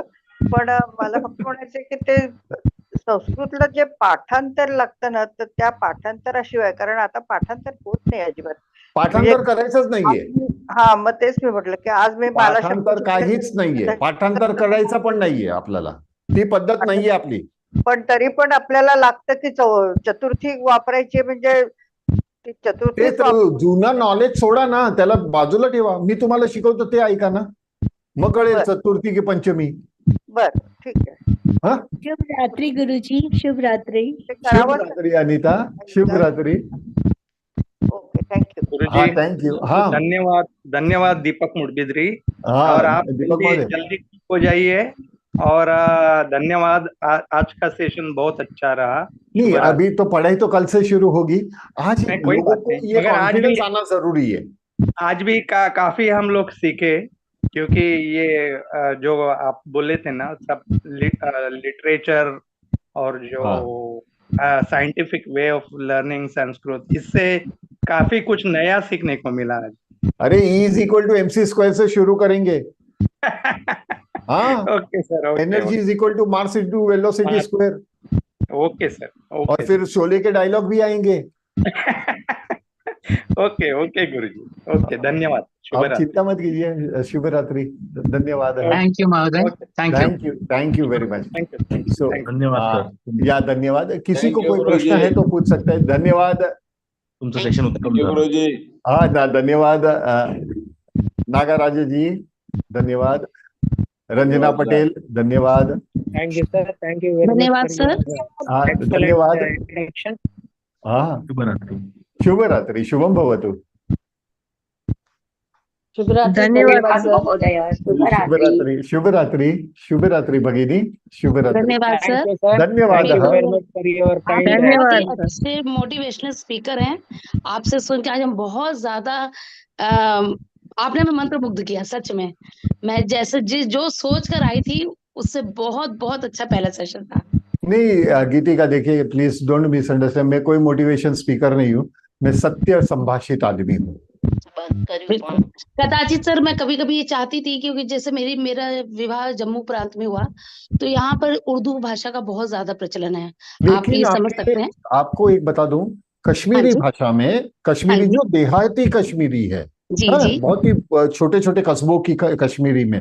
पण मला फक्त म्हणायचंय की ते संस्कृतला जे पाठांतर लागतं ना, तर त्या पाठांतराशिवाय, कारण आता पाठांतर होत नाही अजिबात. पाठांतर करायचंच नाहीये. हा, मग तेच मी म्हटलं की आज मी पाठांतर काहीच नाहीये. पाठांतर करायचं पण नाहीये आपल्याला. ती पद्धत नाहीये आपली. पण तरी पण आपल्याला लागतं की चतुर्थी वापरायची, म्हणजे चतुर्थी जुना नॉलेज सोडा ना, त्याला बाजूला ठेवा. मी तुम्हाला शिकवतो ते ऐका ना, मग कळेल चतुर्थी की पंचमी. बर, ठीक आहे. हा, शुभ रात्रि गुरुजी. शुभ रात्रि. शुभ रात्रि अनिता, शुभ रात्रि. ओके, थँक्यू गुरुजी. थँक्यू. हाँ, धन्यवाद धन्यवाद दीपक मुड़बिद्री. हाँ, और आप दीपक महोदय. जल्दी ठीक हो जाइए. और धन्यवाद. आज का सेशन बहुत अच्छा रहा. नहीं, अभी तो पढ़ाई तो कल से शुरू होगी. आज कोई लोगों बात को नहीं, ये मगर आज कॉन्फिडेंस भी आना जरूरी है. आज भी काफी हम लोग सीखे, क्योंकि ये जो आप बोले थे ना, सब लिटरेचर और जो scientific way of learning Sanskrit, इससे काफी कुछ नया सीखने को मिला. अरे E = mc² से शुरू करेंगे. हाँ, ओके सर. एनर्जी = मास × वेलोसिटी स्क्वायर. Okay sir. और फिर शोले के डायलॉग भी आएंगे. ओके ओके गुरुजी. ओके, धन्यवाद. आप चिंता मत कीजिए. शुभ रात्रि. धन्यवाद. थैंक यू महोदय. Thank you very much. So धन्यवाद. या धन्यवाद. किसी को कोई प्रश्न है तो पूछ सकते हैं. धन्यवाद. तुमचं सेशन उत्तम गुरुजी. हाँ, धन्यवाद नागराज जी, धन्यवाद. रंजना पटेल, धन्यवाद. Thank you sir. Thank you. धन्यवाद सर. हाँ, धन्यवाद. हाँ, शुभ रात्रि. शुभम भवतु. धन्यवाद शुभ रात्रि. शुभ रात्रि. शुभ रात्रि भगिनी. शुभ रात्रि. धन्यवाद सर. धन्यवाद. धन्यवाद. अच्छे मोटिवेशनल स्पीकर हैं. आपसे सुन के आज हम बहुत ज्यादा आपने हमें मंत्रमुग्ध किया. सच में मैं जैसे जो सोच कर आई थी उससे बहुत बहुत अच्छा पहला सेशन था. नहीं गीतिका, देखिए प्लीज डोंट मिसअंडरस्टैंड. मैं कोई मोटिवेशन स्पीकर नहीं हूँ. मैं सत्य संभाषित आदमी हूँ. कदाचित सर मैं कभी कभी ये चाहती थी, क्योंकि जैसे मेरा विवाह जम्मू प्रांत में हुआ, तो यहाँ पर उर्दू भाषा का बहुत ज्यादा प्रचलन है. आप ये समझ सकते हैं. आपको एक बता दूं, कश्मीरी भाषा में कश्मीरी जो देहाती कश्मीरी है, बहुत ही छोटे छोटे कस्बों की कश्मीरी में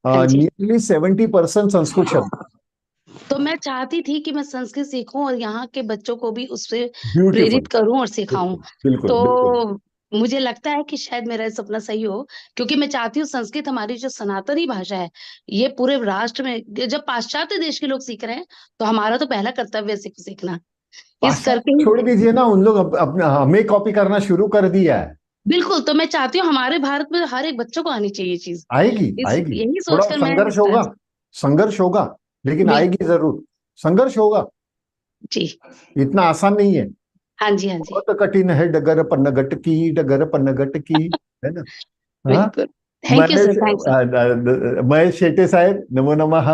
नियरली 70% संस्कृत शब्द. तो मैं चाहती थी कि मैं संस्कृत सीखूं और यहाँ के बच्चों को भी उससे प्रेरित करूं और सिखाऊं. तो मुझे लगता है कि शायद मेरा सपना सही हो, क्योंकि मैं चाहती हूँ संस्कृत हमारी जो सनातनी भाषा है, ये पूरे राष्ट्र में, जब पाश्चात्य देश के लोग सीख रहे हैं तो हमारा तो पहला कर्तव्य है सीखना. इस करके छोड़ दीजिए ना, उन लोग हमें कॉपी करना शुरू कर दिया है. बिल्कुल. तो मैं चाहती हूँ हमारे भारत में हर एक बच्चों को आनी चाहिए चीज. आएगी. यही थोड़ा सोचकर संघर्ष होगा, लेकिन आएगी जरूर. संघर्ष होगा जी. इतना आसान नहीं है. हाँ जी, हाँ जी। बहुत कठिन है डगर पन्नगट की, है ना? हाँ, बिल्कुल। Thank you sir, thanks sir. Mahesh Shette saheb, नमो नमः.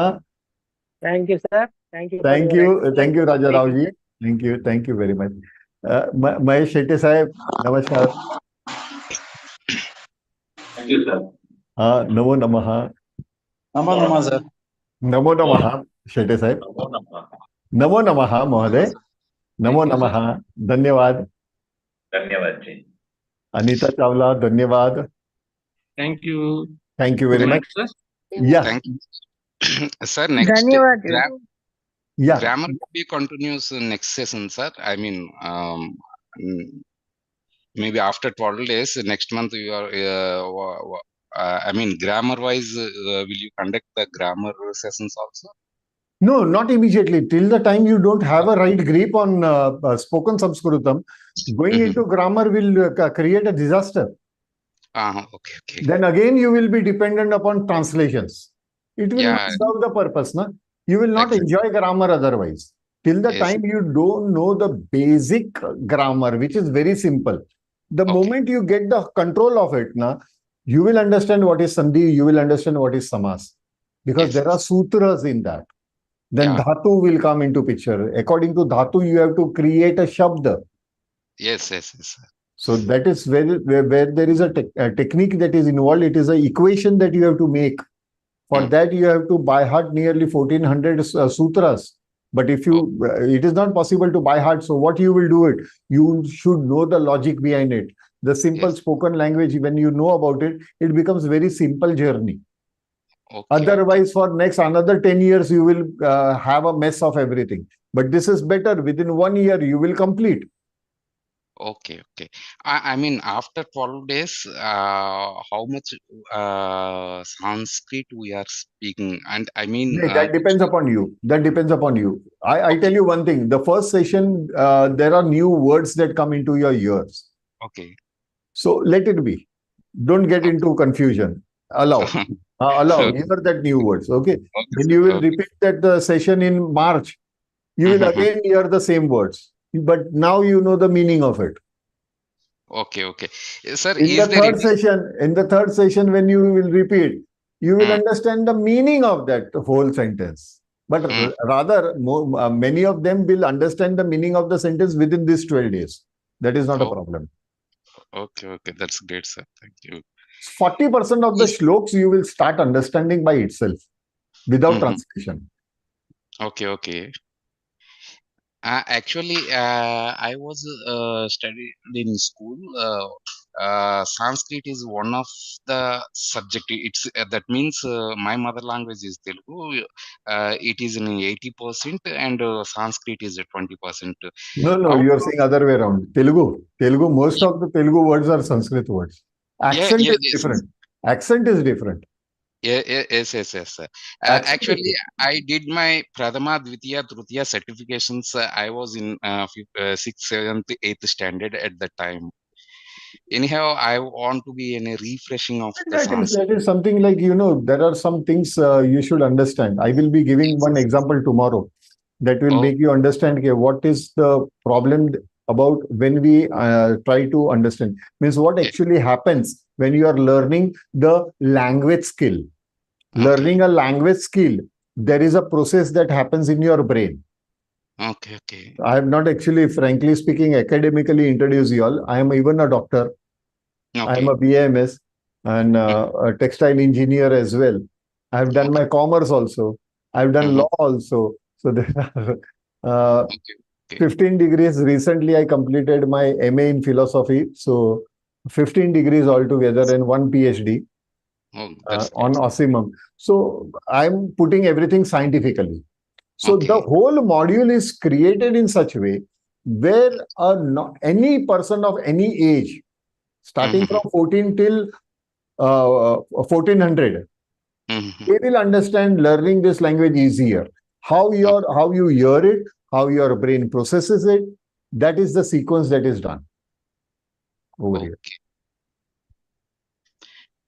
Thank you, sir. Thank you for your thank you Raja Rao speaking. जी, thank you very much. Mahesh Shette saheb, नमस्कार. Thank you, sir. हाँ, नमो नमः. नमो नमः सर. नमो नमः शेट्टे साहेब. नमो नमः महोदय. नमो Thank you, sir. नमः. धन्यवाद. धन्यवाद जी. अनीता चावला, धन्यवाद. Thank you. Thank you very much. Sir. Yeah, Thank you. Sir, next धन्यवाद जी. yeah. grammar will be continuous next session, sir. I mean, maybe after 12 days, next month you are, I mean, grammar-wise, will you conduct the grammar sessions also? No, not immediately. Till the time you don't have a right grip on spoken Sanskritam, going into grammar will create a disaster. Okay. Then again, you will be dependent upon translations. It will not serve the purpose, na? You will not enjoy grammar otherwise. Till the time you don't know the basic grammar, which is very simple. The moment you get the control of it, na, you will understand what is sandhi, you will understand what is samas. Because there are sutras in that. Then dhatu will come into picture. According to dhatu, you have to create a shabda. Yes. So that is where there is a technique that is involved. It is an equation that you have to make. For that, you have to by heart nearly 1400 sutras. But if you, it is not possible to by heart. So what you will do it? You should know the logic behind it. The simple spoken language, when you know about it, it becomes very simple journey. Otherwise, for next another 10 years, you will have a mess of everything. But this is better. Within 1 year, you will complete. Okay. I mean, after 12 days, how much Sanskrit we are speaking? And I mean, That depends upon you. That depends upon you. I tell you one thing. The first session, there are new words that come into your ears. Okay. So let it be. Don't get into confusion. Allow. Allow. Hear that new words. Okay. When you will repeat that session in March, you will again hear the same words. But now you know the meaning of it. Okay. Sir, In the third session, when you will repeat, you will understand the meaning of that whole sentence. But rather, many of them will understand the meaning of the sentence within these 12 days. That is not a problem. Okay. That's great, sir. Thank you. 40% of the shloks you will start understanding by itself without translation. Okay. Actually, I was studied in school. Sanskrit is one of the subject. It's that means my mother language is Telugu. It is in 80% and Sanskrit is 20%. No, you are saying other way around. Telugu. Most of the Telugu words are Sanskrit words. Accent is different. Accent is different. Yes, sir. Actually, I did my Pradama, Dvitiya, Tritiya certifications. I was in 6th, 7th, 8th standard at that time. Anyhow, I want to be in a refreshing of the Sanskrit. That is something like, there are some things you should understand. I will be giving one example tomorrow that will make you understand what is the problem about when we try to understand. Means what actually happens when you are learning the language skill. Learning a language skill, there is a process that happens in your brain. Okay. I have not actually, frankly speaking, academically introduced you all. I am even a doctor. I am a BAMS and a textile engineer as well. I have done my commerce also. I have done law also. So there are 15 degrees. Recently, I completed my MA in philosophy. So 15 degrees altogether and one PhD. On Osimum. So I'm putting everything scientifically. So the whole module is created in such a way where any person of any age, starting from 14 till 1400, they will understand learning this language easier. How you hear it, how your brain processes it, that is the sequence that is done over here.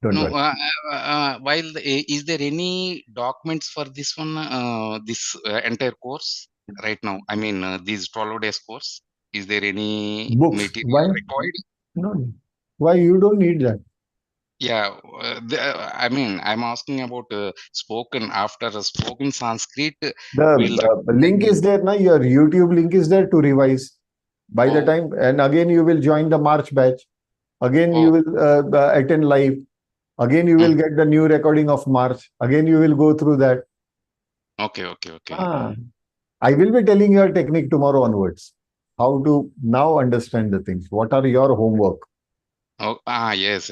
While is there any documents for this one, this entire course right now? I mean, this 12 days course, Is there any Books. material Why? required? No. Why you don't need that? Yeah, I mean, I'm asking about spoken after a spoken Sanskrit. Will The link is there, na? Your YouTube link is there to revise. By the time, and again you will join the March batch. Again you will attend live. Again you will get the new recording of March. Again you will go through that. Okay. I will be telling you a technique tomorrow onwards. How to now understand the things. What are your homework? Yes.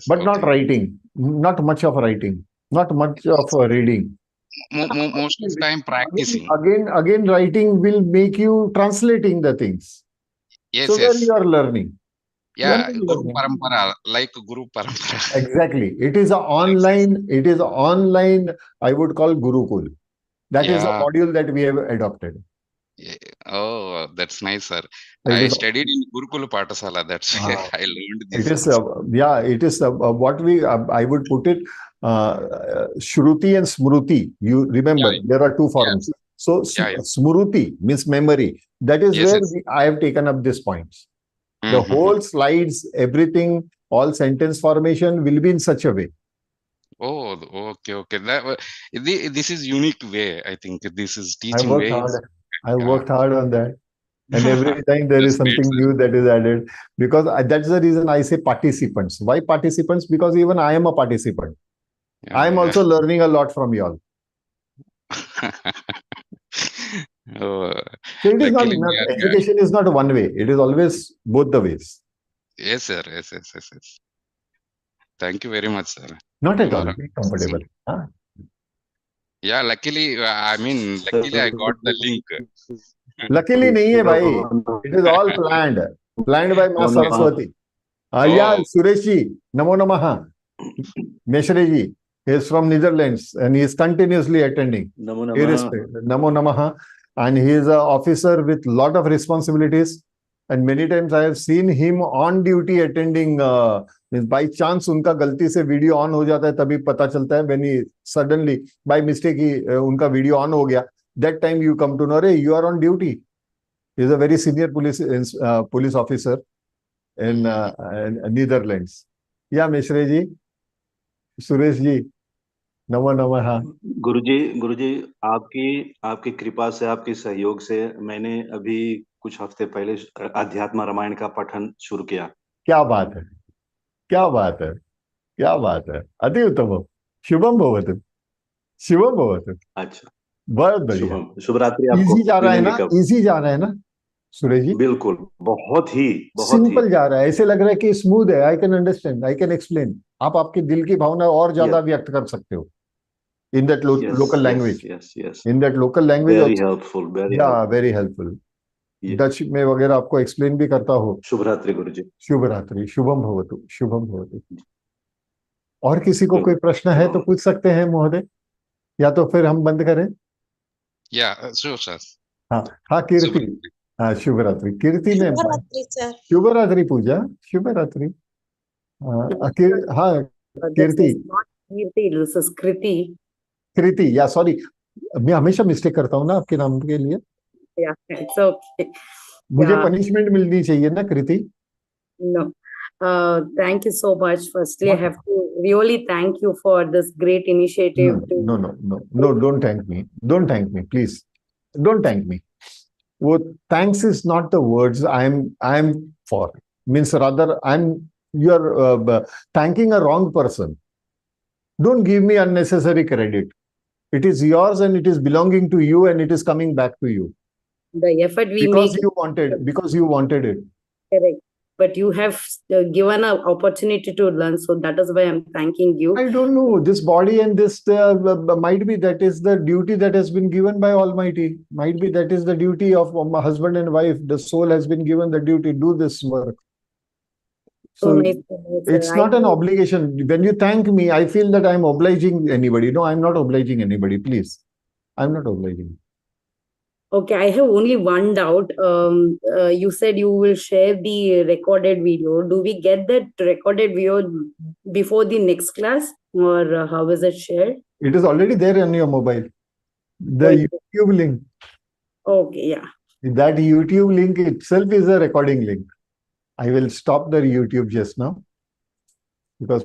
But not writing. Not much of writing. Not much of reading. Most of the time practicing. Again, writing will make you translating the things. Yes. So then you are learning. Yeah, Guru Parampara, like Guru Parampara. Exactly. It is online. It is online. I would call Gurukul. That is the module that we have adopted. Oh, that's nice, sir. I studied in Gurukul Pathasala. That's where I learned this. It is, it is what we, I would put it, Shruti and Smruti. You remember, there are two forms. So, Smruti means memory. That is where I have taken up these points. The whole slides, everything, all sentence formation will be in such a way. Oh, okay. This is unique way. I think this is teaching I worked hard. I worked hard on that. And every time there is something new that is added. Because that's the reason I say participants. Why participants? Because even I am a participant. I am also learning a lot from you all. So it is not, education is not one way. It is always both the ways. Yes, sir. Yes. Thank you very much, sir. Not at all. Be comfortable. Yeah, luckily, I got the link. Luckily, nahi hai bhai. It is all planned. Planned by Ma Saraswati. Yeah, Sureshji, Namo Namaha. Meshreji is from Netherlands and he is continuously attending. Namo Namaha. Namo Namaha. And he is an officer with lot of responsibilities. And many times I have seen him on duty attending. By chance, उनका गलती से video on हो जाता है तभी पता चलता है. When he suddenly, by mistake, उनका वीडियो ऑन हो गया. That time you come to know, hey, you are on duty. He is a very senior police officer in Netherlands. Yeah, Mishra ji, Suresh ji, Namo Namaha. गुरुजी आपकी कृपा से, आपके सहयोग से मैंने अभी कुछ हफ्ते पहले अध्यात्म रामायण का पठन शुरू किया. क्या बात है, क्या बात है, क्या बात है. अति उत्तम. शुभम भवतु, शुभम भवतु. अच्छा, बहुत बढ़िया. शुभ रात्रि आपको. इजी जा रहा है ना, इजी जा रहा है ना सुरेश जी? बिल्कुल, बहुत ही सिंपल जा रहा है. ऐसे लग रहा है कि स्मूथ है. I can understand, I can explain. आप आपके दिल की भावना और ज्यादा व्यक्त कर सकते हो in that local language. Yes. In that local language. Very helpful. Very helpful. Dutch में वगैरह आपको एक्सप्लेन भी करता हो. शुभ रात्रि गुरुजी. शुभ रात्रि. शुभम भवतु, शुभम भवतु. और किसी को कोई प्रश्न है तो पूछ सकते हैं महोदय, या तो फिर हम बंद करें. Sure, sir. हाँ कीर्ति. हाँ, शुभ रात्रि. कीर्ति ने शुभ रात्रि पूजा. शुभ रात्रि. हाँ कीर्ति. This is Kriti. कृति, या सॉरी, मैं हमेशा मिस्टेक करता हूँ ना आपके नाम के लिए. Yeah, it's okay. मुझे पनिशमेंट मिलनी चाहिए ना कृति. No, thank you so much. Firstly, I have to really thank you for this great initiative. No, don't thank me. Don't thank me, please. Don't thank me. Well, thanks is not the words I'm for. Means rather, you're thanking a wrong person. Don't give me unnecessary credit. It is yours and it is belonging to you and it is coming back to you. The effort we because make. Because you wanted it. Correct. But you have given an opportunity to learn. So that is why I'm thanking you. I don't know. This body and this might be that is the duty that has been given by Almighty. Might be that is the duty of my husband and wife. The soul has been given the duty to do this work. So it's not an obligation. When you thank me, I feel that I'm obliging anybody. No, I'm not obliging anybody. Please. I'm not obliging. Okay, I have only one doubt. You said you will share the recorded video. Do we get that recorded video before the next class, or how is it shared? It is already there on your mobile. The YouTube link. Okay, yeah. That YouTube link itself is a recording link. I will stop the YouTube just now because